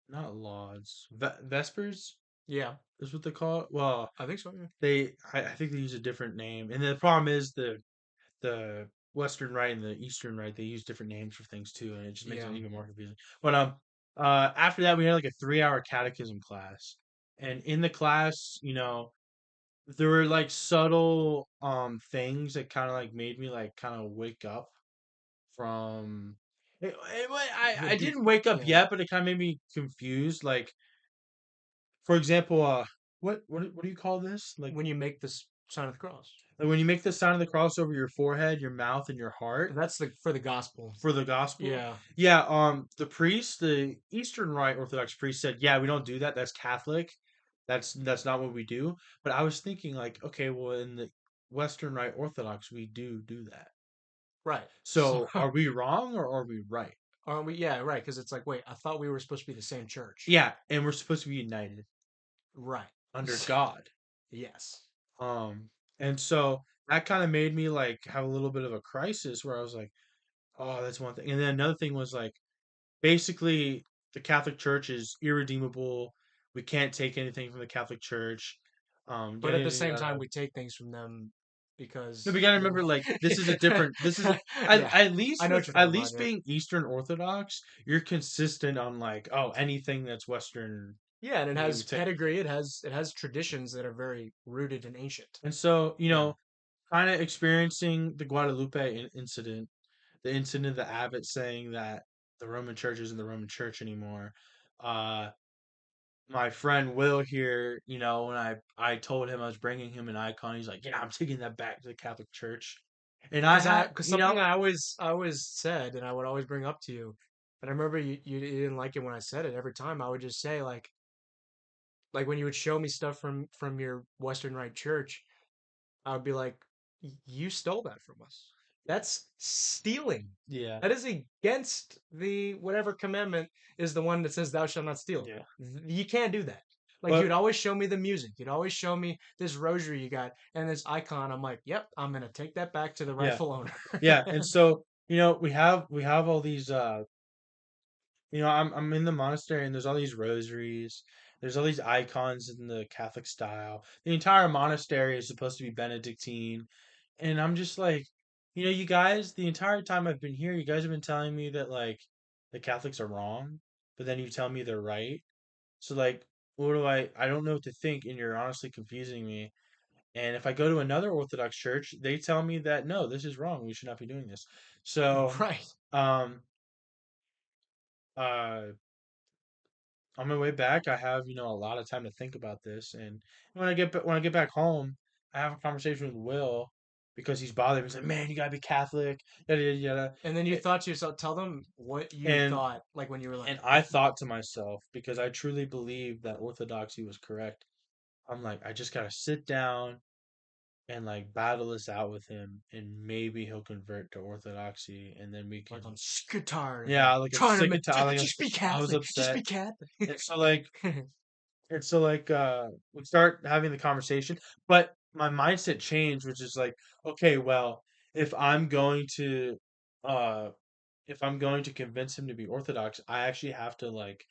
not lauds Vespers Yeah. is what they call it. Well, I think so. Yeah. I think they use a different name, and the problem is the Western Rite and the Eastern Rite they use different names for things too, and it just makes it Yeah. even more confusing. But after that we had like a 3 hour catechism class, and in the class, there were like subtle things that kind of like made me like kind of wake up from. I didn't wake up Yeah. yet, but it kind of made me confused. Like for example, what do you call this? When you make this sign of the cross. Like when you make the sign of the cross over your forehead, your mouth, and your heart That's the for the gospel. for the gospel. Yeah. Yeah, the priest, the Eastern Rite Orthodox priest said, "Yeah, we don't do that. That's Catholic. That's not what we do." But I was thinking like, okay, well in the Western Rite Orthodox, we do that. Right. So So, are we wrong or are we right? aren't we? Yeah, right. Because it's like, wait, I thought we were supposed to be the same church. Yeah, and we're supposed to be united Right. under God. Yes. Um, and so that kind of made me like have a little bit of a crisis where I was like, oh, that's one thing. And then another thing was like basically the Catholic Church is irredeemable. We can't take anything from the Catholic Church. But Yada at the yada same time, yada. we take things from them No, because we gotta they're. remember like this is a different. This is Yeah, at I least know with what you're at talking about. least Yeah. being Eastern Orthodox, you're consistent on like anything that's Western. Yeah, and it We has take. pedigree. It has traditions that are very rooted and ancient. And so Yeah. kind of experiencing the Guadalupe incident, the incident of the abbot saying that the Roman Church isn't the Roman Church anymore. Uh, my friend Will here, when I told him I was bringing him an icon, he's like, "Yeah, I'm taking that back to the Catholic Church," and I had, Because something I always said and I would always bring up to you, and I remember you didn't like it when I said it. Every time I would just say like when you would show me stuff from your Western Rite Church, I would be like, you stole that from us. That's stealing. yeah, That is against the whatever commandment is the one that says thou shalt not steal. yeah, You can't do that. Like but you'd always show me the music. You'd always show me this rosary you got and this icon. I'm like, yep, I'm gonna take that back to the yeah, rightful owner. yeah, and so we have all these I'm in the monastery and there's all these rosaries, there's all these icons in the Catholic style. The entire monastery is supposed to be Benedictine, and I'm just like, you guys, the entire time I've been here, you guys have been telling me that like the Catholics are wrong, but then you tell me they're right. So like, what do I don't know what to think, and you're honestly confusing me. And if I go to another Orthodox church, they tell me that no, this is wrong. We should not be doing this. So, Right. um, uh, on my way back, I have a lot of time to think about this, and when I get back home, I have a conversation with Will because he's bothered me. He's like, "Man, you gotta be Catholic, yada yada yada," And then you A- thought to yourself, tell them what you and thought, like when you were like, I thought to myself because I truly believe that Orthodoxy was correct. I'm like, I just gotta sit down and like battle this out with him, and maybe he'll convert to Orthodoxy, and then we like can. I'm sick and tired of Yeah, you like I'm trying to sick and tired. Like just be I was Catholic, just upset, be Catholic. and so like we start having the conversation, but my mindset changed, which is like, okay, well, if I'm going to uh if I'm going to convince him to be Orthodox, I actually have to like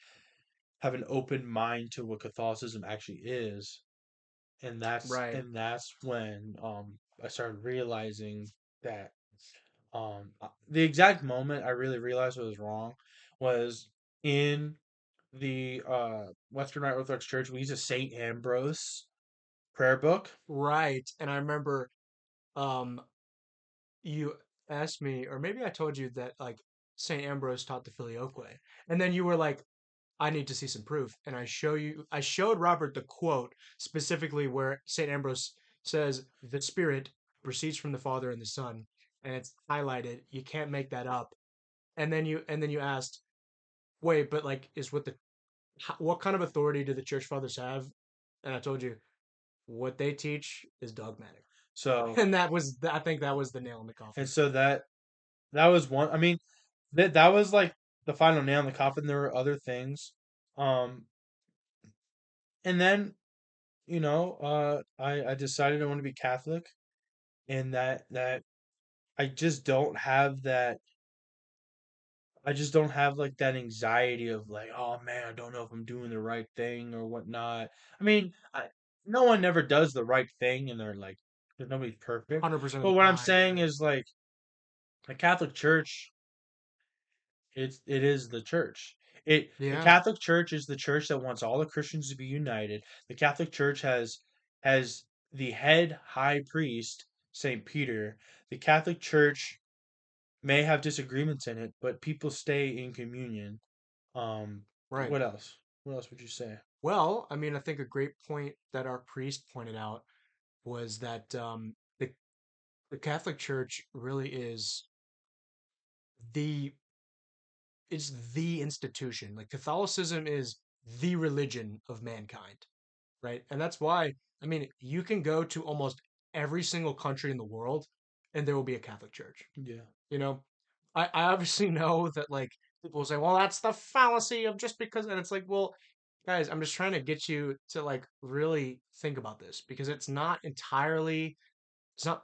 have an open mind to what Catholicism actually is, and Right. that's when I started realizing that the exact moment I really realized what was wrong was in the Western Rite Orthodox Church. We use a Saint Ambrose prayer book. Right. And I remember um you asked me, or maybe I told you that like St. Ambrose taught the Filioque. And then you were like, I need to see some proof. And I showed Robert the quote specifically where St. Ambrose says the Spirit proceeds from the Father and the Son, and it's highlighted. You can't make that up. And then you asked, wait, but like, is what kind of authority do the church fathers have? And I told you what they teach is dogmatic. So And I think that was the nail in the and coffin. so that was one. I mean, that was like the final nail in the coffin. There were other things, um, and then I decided I want to be Catholic, and that I just don't have that. I just don't have like that anxiety of like, oh man, I don't know if I'm doing the right thing or whatnot. I mean, no one never does the right thing, and they're like, there's nobody's perfect. 100% of But the what I'm time. saying is like the Catholic Church, it is the church. The Yeah, Catholic Church is the church that wants all the Christians to be united. The Catholic Church has the head high priest, Saint Peter. The Catholic Church may have disagreements in it, but people stay in communion. right. What else? What else would you say? Well, I mean, I think a great point that our priest pointed out was that the Catholic Church really the is the institution. Like Catholicism is the religion of mankind, right? And that's why, I mean, you can go to almost every single country in the world and there will be a Catholic church. Yeah, You know, I obviously know that like people say, well, that's the fallacy of just because, and it's like, well, guys, I'm just trying to get you to like really think about this because it's not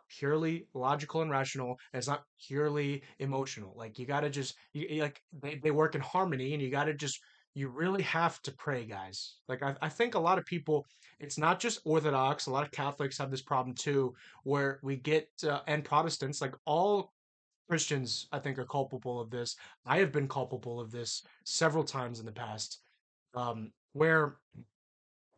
purely logical and rational, and it's not purely emotional. Like you gotta just like they work in harmony, and you really have to pray, guys. Like I think a lot of people, it's not just Orthodox. A lot of Catholics have this problem too, where we get and Protestants, like all Christians, I think are culpable of this. I have been culpable of this several times in the past, where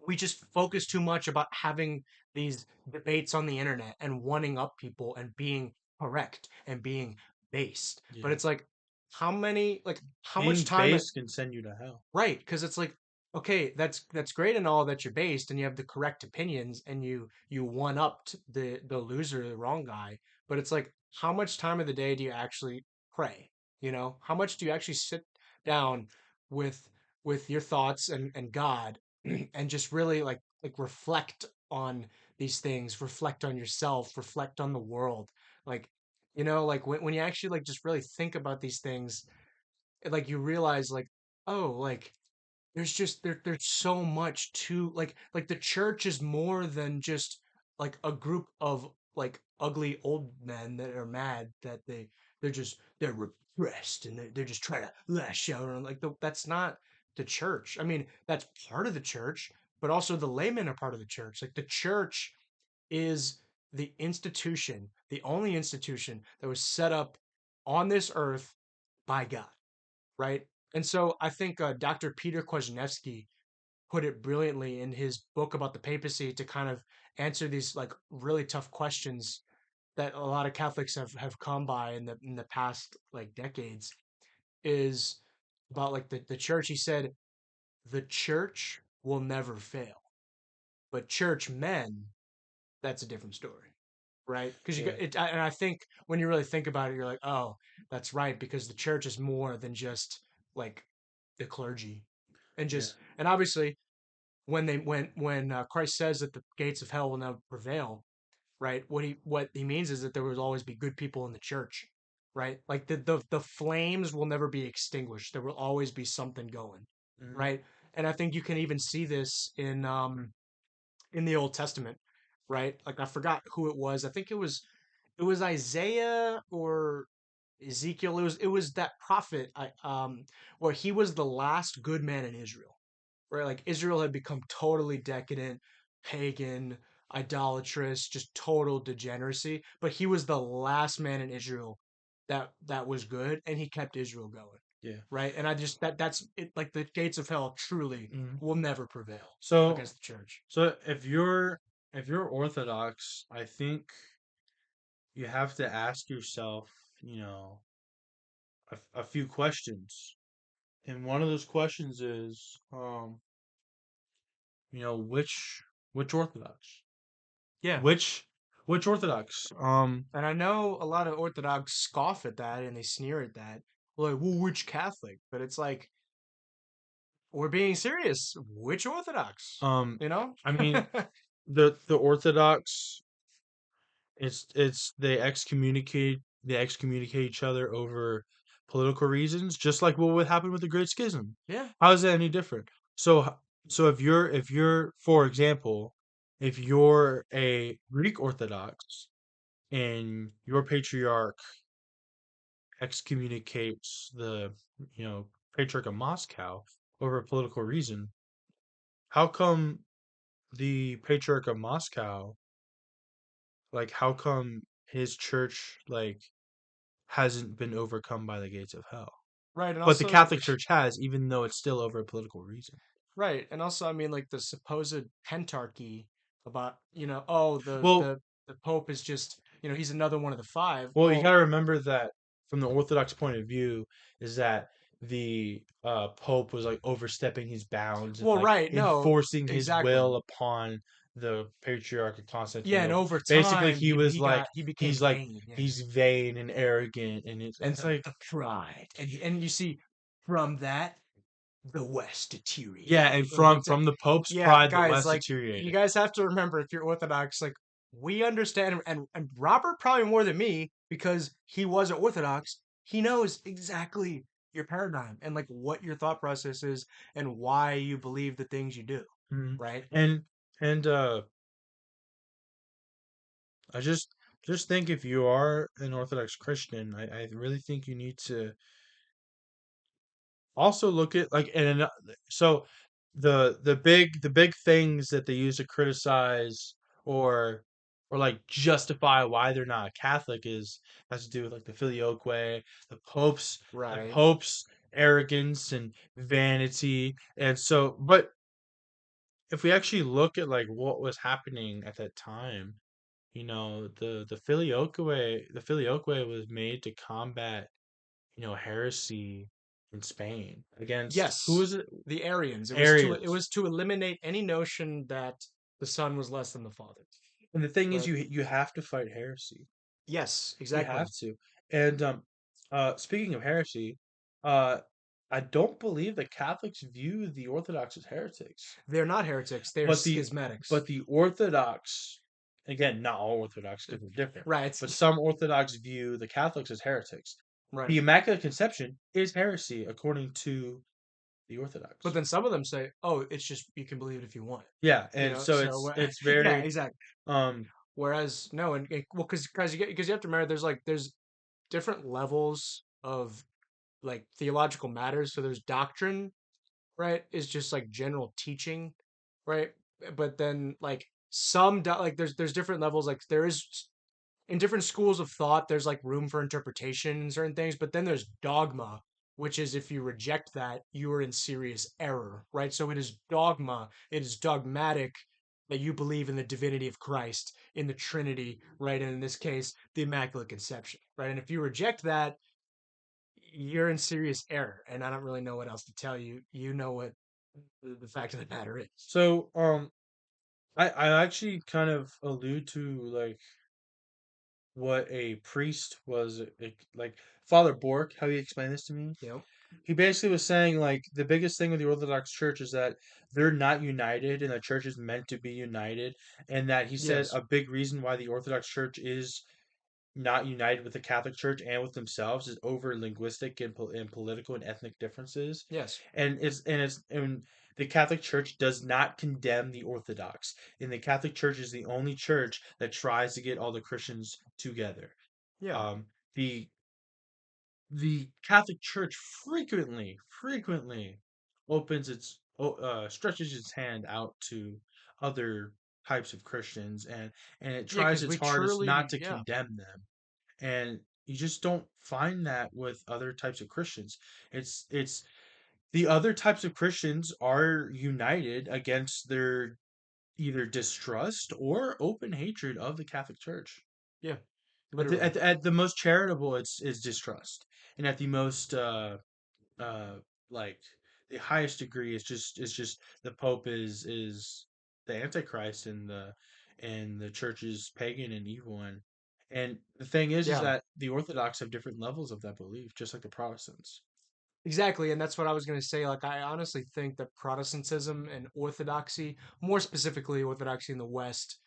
we just focus too much about having these debates on the internet and wanting up people and being correct and being based. But yeah. it's like, how much Being time based can send you to hell. right, because it's like, okay, that's great and all that you're based and you have the correct opinions and you one upped the loser, the wrong guy. But it's like, how much time of the day do you actually pray? You know, how much do you actually sit down with with your thoughts and God and just really like reflect on these things, reflect on yourself, reflect on the world, like like when you actually like just really think about these things, like you realize like, oh, like there's so much to like the church is more than just like a group of like ugly old men that are mad that they're repressed and they're just trying to lash out on like that's not the church. I mean, that's part of the church, but also the laymen are part of the church. Like the church is the institution, the only institution that was set up on this earth by God, right? And so I think Dr. Peter Kwasniewski put it brilliantly in his book about the papacy to kind of answer these like really tough questions that a lot of Catholics have come by in the past like decades, is about like the church. He said the church will never fail, but church men, that's a different story, right? Because you Yeah, got it, and I think when you really think about it, you're like, oh, that's right, because the church is more than just like the clergy, yeah, and obviously when Christ says that the gates of hell will never prevail, right? What he means is that there will always be good people in the church, right? Like the flames will never be extinguished. There will always be something going, hmm, right? And I think you can even see this in the Old Testament, right? Like I forgot who it was. I think it was Isaiah or Ezekiel. It was that prophet I where he was the last good man in Israel. right? Like Israel had become totally decadent, pagan, idolatrous, just total degeneracy. But he was the last man in Israel that was good, and he kept Israel going, Yeah. right? And I just that's it. Like the gates of hell truly Mhm. will never prevail So against the church. so if you're Orthodox, I think you have to ask yourself, a few questions. And one of those questions is, which Orthodox? Yeah. Which which Orthodox? And I know a lot of Orthodox scoff at that and they sneer at that. Like, well, which Catholic? But it's like, we're being serious. Which Orthodox? um, You know? I mean, the Orthodox, it's they excommunicate each other over political reasons, just like what would happen with the Great Schism. Yeah. How is that any different? So if you're for example, if you're a Greek Orthodox and your patriarch excommunicates the you know patriarch of Moscow over a political reason, how come the patriarch of Moscow, like how come his church hasn't been overcome by the gates of hell? Right. And But the also, Catholic Church has, even though it's still over a political reason. right. And also, I mean, like the supposed pentarchy about, oh, Well, the Pope is just, he's another one of the five. well, you Well, got to remember that from the Orthodox point of view, is that the Pope was like overstepping his bounds and well, like right. No, enforcing his exactly. will upon the Patriarch of Yeah. And Constantinople. over Basically, time, he was like, he became he's like, vain. Yeah. he's vain and arrogant, and it's like, The pride. And you see, from that, the West yeah, deteriorated. and from the Pope's Yeah, pride, the guys, West like you deteriorated. guys have to remember if you're Orthodox, like we understand, and Robert probably more than me because he was Orthodox. He knows exactly your paradigm and like what your thought process is and why you believe the things you do, Mhm. right? And I just think if you are an Orthodox Christian, I really think you need to also look at like so the big things that they use to criticize or like justify why they're not Catholic is has to do with like the filioque, the Right. Pope's arrogance and vanity. And so, but if we actually look at like what was happening at that time, the filioque was made to combat heresy in Spain against who Yes, was it? the Arians. It Arians. was to eliminate any notion that the Son was less than the Father. And the thing is, Right. you have to fight heresy. Yes, You have exactly. to. And speaking of heresy, uh, I don't believe that Catholics view the Orthodox as heretics. They're not heretics. They're But the schismatics. but the Orthodox, again, not all Orthodox because they're different, Right. but some Orthodox view the Catholics as heretics. Right. The Immaculate Conception is heresy according to the But Orthodox. then some of them say, "Oh, it's just you can believe it if you want." Yeah, and so So it's yeah, very exactly. um Whereas no, well, because you have to remember, there's different levels of like theological matters. So there's doctrine, right? Is just like general teaching, right? But then like like there's different levels. Like there is in different schools of thought, there's like room for interpretation in certain things, but then there's dogma, which is if you reject that, you are in serious error, right? So it is dogma, it is dogmatic that you believe in the divinity of Christ, in the Trinity, right? And in this case, the Immaculate Conception, right? And if you reject that, you're in serious error. And I don't really know what else to tell you. You know what the fact of the matter is. so I actually kind of allude to like what a priest was like Father Bork, how he explained this to me. You know? He basically was saying like the biggest thing with the Orthodox Church is that they're not united and the church is meant to be united, and that he said Yes. a big reason why the Orthodox Church is not united with the Catholic Church and with themselves is over linguistic and political and ethnic differences. Yes. And the Catholic Church does not condemn the Orthodox. And the Catholic Church is the only church that tries to get all the Christians together. Yeah. The the Catholic Church frequently opens its stretches its hand out to other types of Christians, and it Yeah, tries because its we hardest not truly, to yeah, condemn them. And you just don't find that with other types of Christians. It's the other types of Christians are united against their either distrust or open hatred of the Catholic Church. yeah, At the, literally. at the, at the most charitable, it's distrust, and at the most uh like the highest degree is just the Pope is the Antichrist, and the church is pagan and evil, and the thing is Yeah, that the Orthodox have different levels of that belief, just like the Protestants. exactly. And that's what I was going to say. Like, I honestly think that Protestantism and Orthodoxy, more specifically Orthodoxy in the West,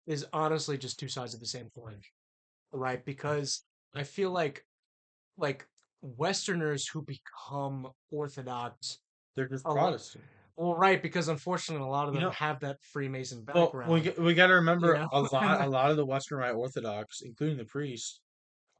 is honestly just two sides of the same coin, right? Because I feel like Westerners who become Orthodox, They're just a lo- Protestant. well, right? Because unfortunately, a lot of You them know, have that Freemason well, we background, g- we got to you remember know, a and lot a lot of the Western Rite Orthodox, including the priests,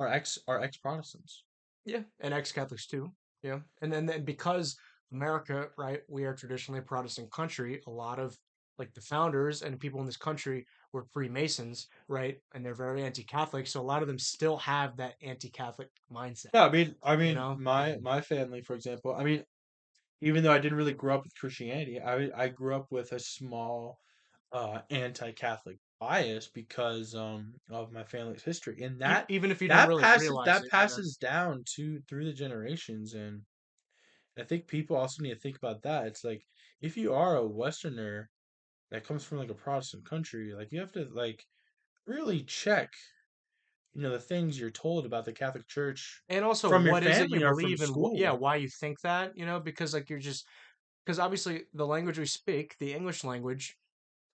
are ex Protestants. yeah, and ex-Catholics too. Yeah. And then because America, right, we are traditionally a Protestant country, a lot of like the founders and people in this country were Freemasons, right? And they're very anti-Catholic, so a lot of them still have that anti-Catholic mindset, Yeah, I mean, you know? my family, for example. I mean, even though I didn't really grow up with Christianity, I grew up with a small anti-Catholic bias because of my family's history, and that Even if you don't that really passes realize that it, you know. passes down to through the generations, and I think people also need to think about that. It's like if you are a Westerner that comes from like a Protestant country, like you have to like really check, the things you're told about the Catholic Church And also, from your what is it you family or from believe and yeah, school. why you think that, you know, because like you're just because obviously the language we speak, the English language,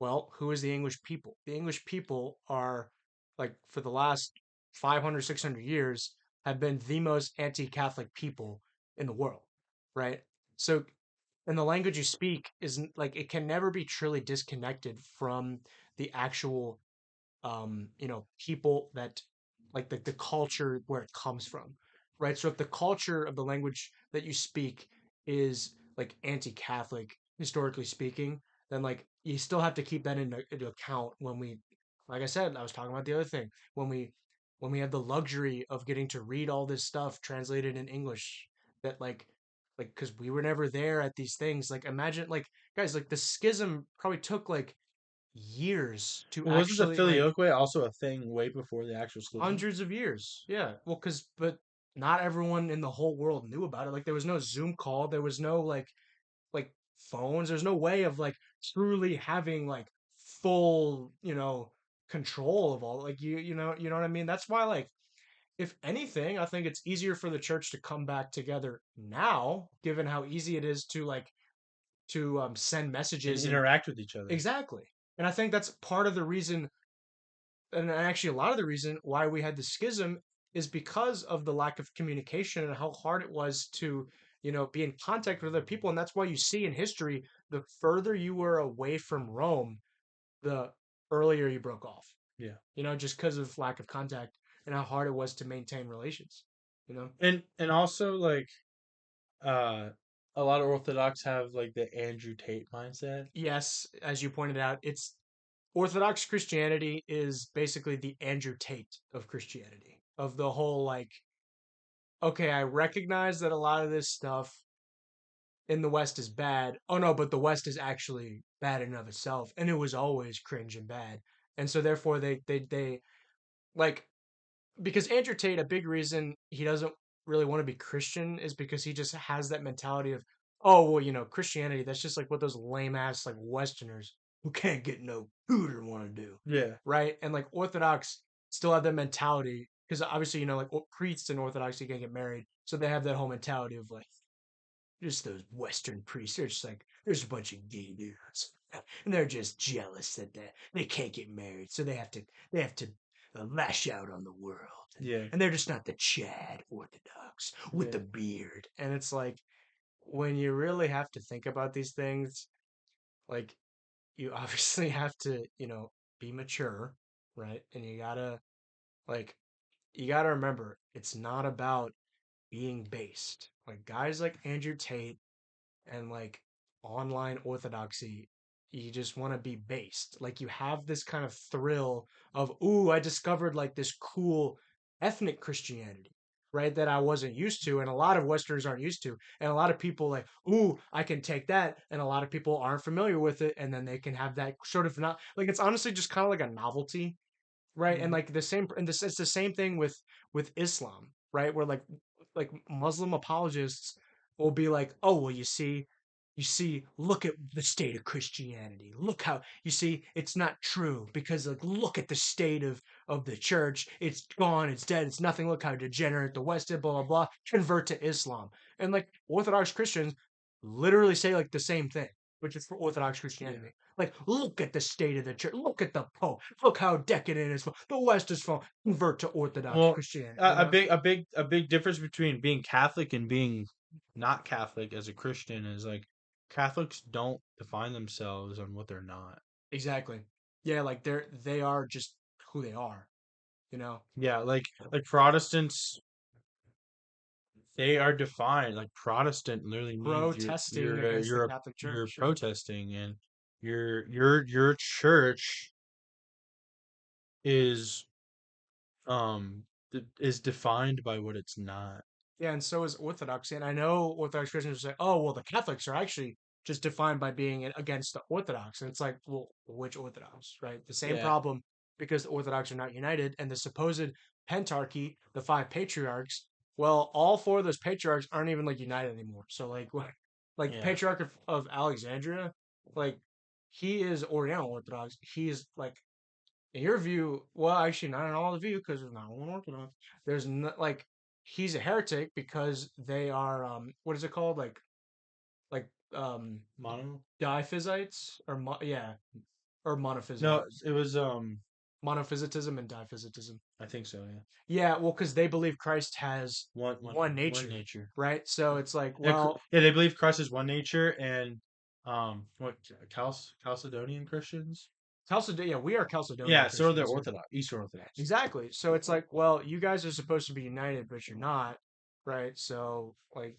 well, who is the English people? The English people are, like, for the last 500, 600 years, have been the most anti Catholic people in the world, right? So, and the language you speak isn't like, it can never be truly disconnected from the actual people that like the culture where it comes from, right? So if the culture of the language that you speak is like anti-Catholic, historically speaking, then like you still have to keep that into account when we, like I said, I was talking about the other thing, when we have the luxury of getting to read all this stuff translated in English that like because we were never there at these things. Like imagine like guys like the schism probably took like years to Well, wasn't the actually like filioque also a thing way before the actual schism? hundreds of years. Yeah. Well, but not everyone in the whole world knew about it. Like there was no Zoom call, there was no like phones, there's no way of like truly having like full, control of all like you know what I mean? That's why like if anything, I think it's easier for the church to come back together now, given how easy it is to like to send And messages and interact with each other. exactly. And I think that's part of the reason and actually a lot of the reason why we had the schism is because of the lack of communication and how hard it was to be in contact with other people, and that's why you see in history the further you were away from Rome, the earlier you broke off, Yeah. just because of lack of contact and how hard it was to maintain relations you know And also like uh a lot of Orthodox have like the Andrew Tate mindset. yes, as you pointed out, it's Orthodox Christianity is basically the Andrew Tate of Christianity, of the whole like, okay, I recognize that a lot of this stuff in the West is bad. Oh no, but the West is actually bad in and of itself, and it was always cringe and bad. And so therefore they like because Andrew Tate, a big reason he doesn't really want to be Christian is because he just has that mentality of, oh well, Christianity, that's just like what those lame ass like Westerners who can't get no hooter want to do. Yeah. Right? And like Orthodox still have that mentality because obviously, like priests in Orthodoxy can't get married. So they have that whole mentality of like, just those Western priests. They're just like, there's a bunch of gay dudes, and they're just jealous that they can't get married, so they have to lash out on the world, and, Yeah. and they're just not the Chad Orthodox with Yeah. the beard. And it's like when you really have to think about these things, like you obviously have to, be mature, right? And like you gotta remember, it's not about being based. Like guys like Andrew Tate and like online orthodoxy, you just want to be based. Like you have this kind of thrill of, ooh, I discovered like this cool ethnic Christianity, right? That I wasn't used to, and a lot of Westerners aren't used to. And a lot of people like, ooh, I can take that. And a lot of people aren't familiar with it, and then they can have that sort of not like it's honestly just kind of like a novelty, right? And Mhm. like the same, and this it's the same thing with Islam, right? Where like Muslim apologists will be like, oh well, you see, look at the state of Christianity. Look how you see it's not true because like look at the state of the church. It's gone. It's dead. It's nothing. Look how degenerate the West is. Blah blah blah. Convert to Islam. And like Orthodox Christians literally say like the same thing, which is for Orthodox Yeah. Christianity. Like, look at the state of the church. Look at the Pope. Look how decadent it is. The West is falling. Convert to Orthodox Well, Christianity. You a know? big difference between being Catholic and being not Catholic as a Christian is like Catholics don't define themselves on what they're not. Exactly. Yeah, like they are just who they are. You know, Yeah, like Protestants, they are defined like Protestant literally means protesting against the Catholic you're Church. Yeah. protesting and your church is is defined by what it's not. Yeah, and so is Orthodoxy. And I know Orthodox Christians will say, oh, well, the Catholics are actually just defined by being against the Orthodox. And it's like, well, which Orthodox, right? The same Yeah, problem because the Orthodox are not united. And the supposed pentarchy, the five patriarchs, well, all four of those patriarchs aren't even like united anymore. So, like, what, like yeah. Patriarch of Alexandria, like, he is Oriental Orthodox. He is like in your view, well, actually, not in all the view because there's not one Orthodox. There's not like he's a heretic because they are what is it called like Mono? diphysites or yeah or No, monophysites, it was monophysitism and diphysitism. I think so, yeah. Yeah, well, because they believe Christ has one One nature, nature. right? So it's like, Yeah, well, yeah, they believe Christ is one nature and what Chalcedonian Christians? Chalcedon, yeah, we are Chalcedonian Yeah, so they're Christians. Yeah. Orthodox, Eastern Orthodox. Exactly. So it's like, well, you guys are supposed to be united, but you're not, right? So like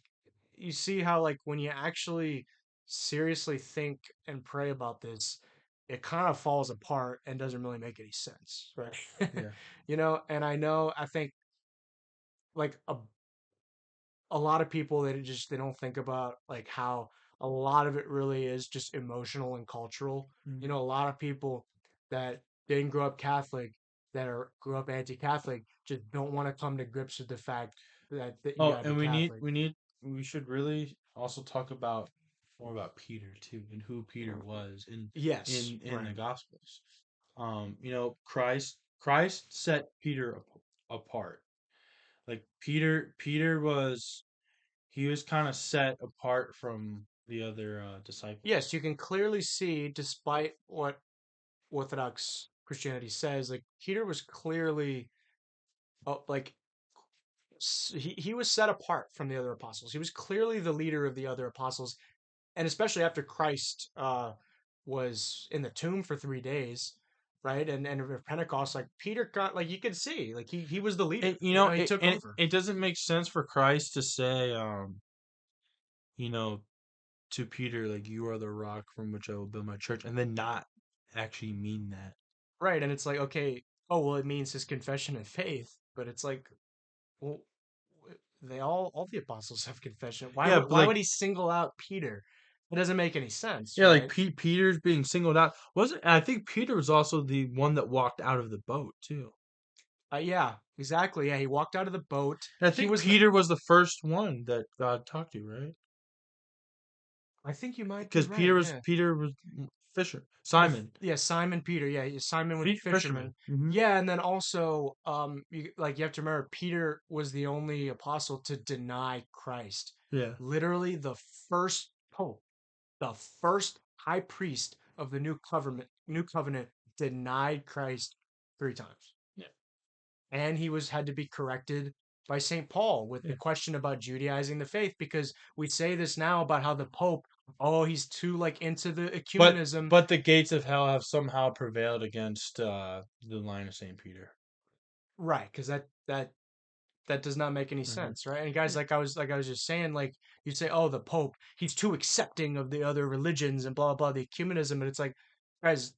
you see how like when you actually seriously think and pray about this, it kind of falls apart and doesn't really make any sense, right? Yeah. You know, and I know I think like a lot of people they don't think about like how a lot of it really is just emotional and cultural. You Mhm. know, a lot of people that didn't grow up Catholic that are grew up anti-Catholic just don't want to come to grips with the fact that you Oh, gotta be and Catholic. we should really also talk about more about Peter too and who Peter was Yes, in the right. Gospels. Christ set Peter apart. Like Peter was he was kind of set apart from the other Yes, disciples. you can clearly see, despite what Orthodox Christianity says, like Peter was clearly like he was set apart from the other apostles. He was clearly the leader of the other apostles, and especially after Christ was in the tomb for 3 days, right? And at Pentecost, like Peter got like you could see, like he was the leader. And you You know, know, he took over. it doesn't make sense for Christ to say, you know, to Peter, like, you are the rock from which I will build my church, and then not actually mean that. Right, and it's like, okay, oh well, it means his confession and faith, but it's like, well, they all the apostles have confession. Yeah, but Why like, would he single out Peter? It doesn't make any sense, yeah, like right? Peter's being singled out. Wasn't I think Peter was also the one that walked out of the boat too. Yeah, exactly. Yeah, he walked out of the boat. And I He think was the. Peter was the first one that God talked to, right? I think you might be Because right. Yeah. Peter was Fisher. Simon. Yeah, Simon Peter. Yeah, Simon with fisherman. Fisherman. Hmm. Yeah, and then also, like you have to remember, Peter was the only apostle to deny Christ. Yeah. Literally, the first pope, the first high priest of the new covenant denied Christ 3 times, Yeah. and he was had to be corrected by St. Paul with the Yeah. question about Judaizing the faith because we say this now about how the Pope, oh, he's too like into the ecumenism. But the gates of hell have somehow prevailed against the line of Saint Peter. Right, because that that does not make any Hmm. sense, right? And guys, like I was just saying, like you'd say, oh, the Pope, he's too accepting of the other religions and blah blah, the ecumenism, and it's like, guys,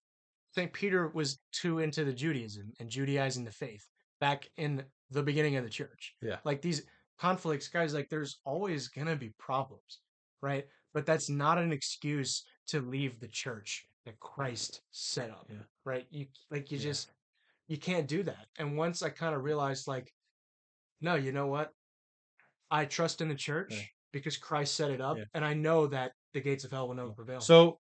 St. Peter was too into the Judaism and Judaizing the faith back in the beginning of the church. Yeah, Like these conflicts, guys, like there's always gonna be problems, right? But that's not an excuse to leave the church that Christ set up, yeah, right? You yeah, just you can't do that. And once I kind of realized, like, no, you know what? I trust in the yeah, church because Christ set it up, yeah, and I know that the gates of hell will never yeah. prevail.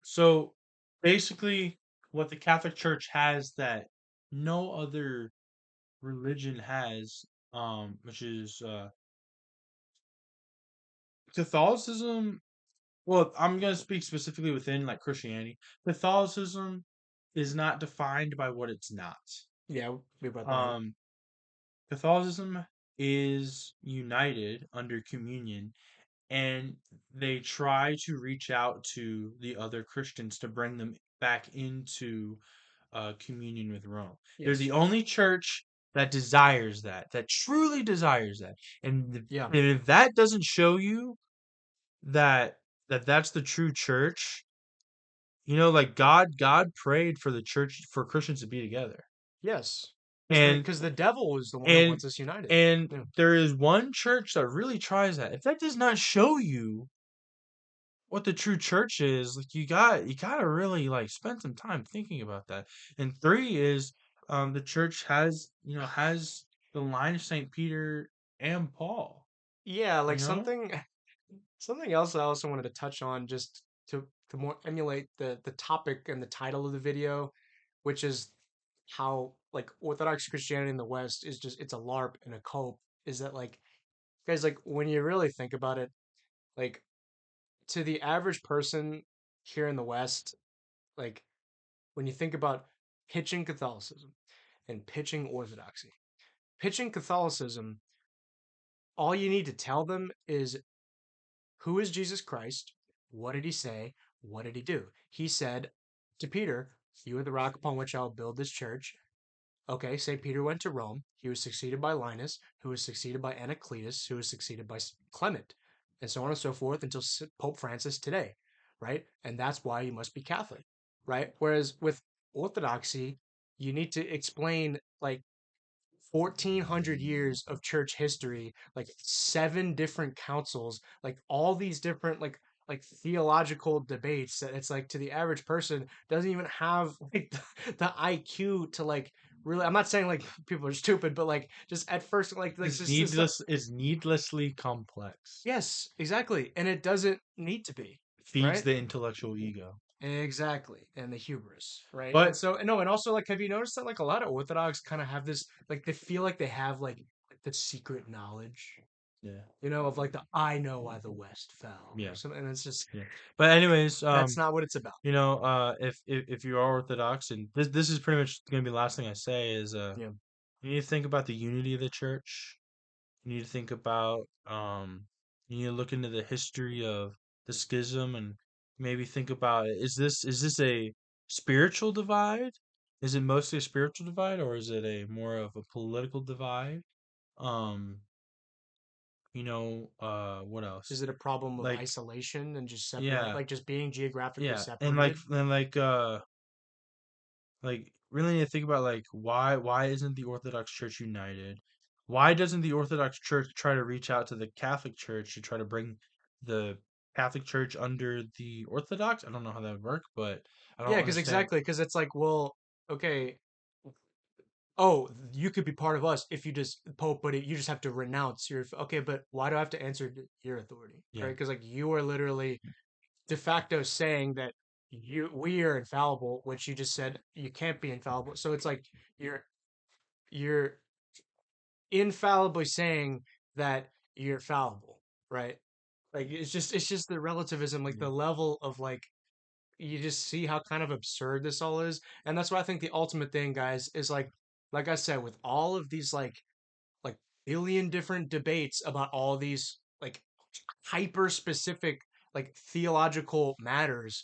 So basically, what the Catholic Church has that no other religion has, which is Catholicism. Well, I'm gonna speak specifically within like Christianity. Catholicism is not defined by what it's not. Yeah, we brought that up. Um, Catholicism is united under communion, and they try to reach out to the other Christians to bring them back into communion with Rome. They're the Yes. only church that desires that, that truly desires that. Yeah. And if that doesn't show you that that's the true church, like God prayed for the church for Christians to be together. Yes. And Because the devil is the one who and wants us united. and Yeah. there is one church that really tries that. If that does not show you what the true church is, like you gotta really like spend some time thinking about that. And three is the church has the line of Saint Peter and Paul, Yeah, you like know? something else I also wanted to touch on just to more emulate the topic and the title of the video, which is how like Orthodox Christianity in the West is just it's a LARP and a cope, is that like guys like when you really think about it, like to the average person here in the West, like when you think about pitching Catholicism and pitching Orthodoxy, pitching Catholicism, all you need to tell them is who is Jesus Christ? What did he say? What did he do? He said to Peter, you are the rock upon which I'll build this church. Okay, St. Peter went to Rome. He was succeeded by Linus, who was succeeded by Anacletus, who was succeeded by Clement, and so on and so forth until Pope Francis today, right? And that's why you must be Catholic, right? Whereas with Orthodoxy, you need to explain like 1400 years of church history, like seven different councils, like all these different like theological debates that it's like to the average person doesn't even have like the IQ to like really. I'm not saying like people are stupid, but like just at first like It's just it's not, needless. It's needlessly complex. yes, exactly, and it doesn't need to be, Feeds right? the intellectual ego. Exactly, and the hubris, right? And But so, no, and also, like, have you noticed that, like, a lot of Orthodox kind of have this, like, they feel like they have, like the secret knowledge, yeah, of, like, the I know why the West fell or yeah, something, and it's just, yeah. But anyways, that's not what it's about. if you are Orthodox, and this is pretty much gonna be the last thing I say is Yeah. you need to think about the unity of the church. You need to think about you need to look into the history of the schism and maybe think about is this a spiritual divide? Is it mostly a spiritual divide or is it a more of a political divide? Um, what else? Is it a problem of Like isolation and just separate, yeah, like, just being geographically yeah, and like separated? and like really need to think about like why isn't the Orthodox Church united? Why doesn't the Orthodox Church try to reach out to the Catholic Church to try to bring the Catholic Church under the Orthodox? I don't know how that would work, but I don't Yeah, because understand. exactly, because it's like, well, okay, oh, you could be part of us if you just Pope, but you just have to renounce your. Okay, but why do I have to answer to your authority, right? Yeah, Because like you are literally de facto saying that we are infallible, which you just said you can't be infallible. So it's like you're you're infallibly saying that you're fallible, right? Like it's just the relativism, like yeah, the level of like you just see how kind of absurd this all is. And that's why I think the ultimate thing, guys, is like I said, with all of these like billion different debates about all these like hyper specific like theological matters,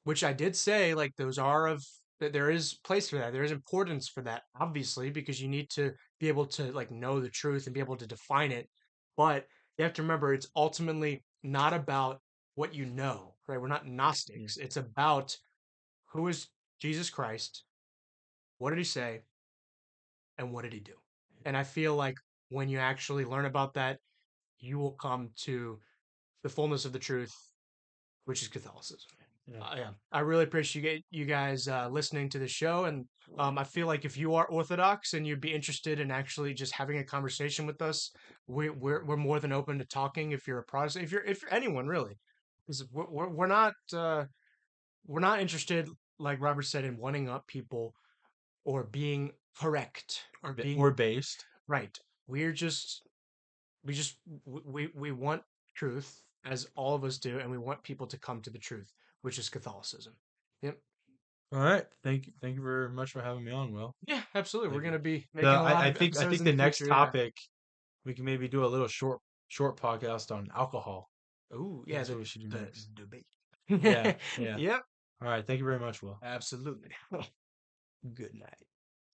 which I did say like those are of that there is place for that. There is importance for that, obviously, because you need to be able to like know the truth and be able to define it. But you have to remember it's ultimately not about what you know, right? We're not Yeah. Gnostics. It's about who is Jesus Christ, what did he say, and what did he do? And I feel like when you actually learn about that, you will come to the fullness of the truth, which is Catholicism. Yeah. Yeah, I really appreciate you guys listening to the show, and I feel like if you are Orthodox and you'd be interested in actually just having a conversation with us, we're more than open to talking. If you're a Protestant, if you're anyone really, because we're not interested, like Robert said, in wanting up people or being correct or Or being based. right. We're just we just we want truth as all of us do, and we want people to come to the truth, which is Catholicism. Yep. All right. Thank you very much for having me on, Will. Yeah, absolutely. We're Thank you. gonna be The making a lot of I episodes think in the the next future. Yeah. topic we can maybe do a little short podcast on alcohol. Ooh, I think yeah. that's what we should do The next. debate. Yeah, yeah. Yep. All right. Thank you very much, Will. Absolutely. Good night.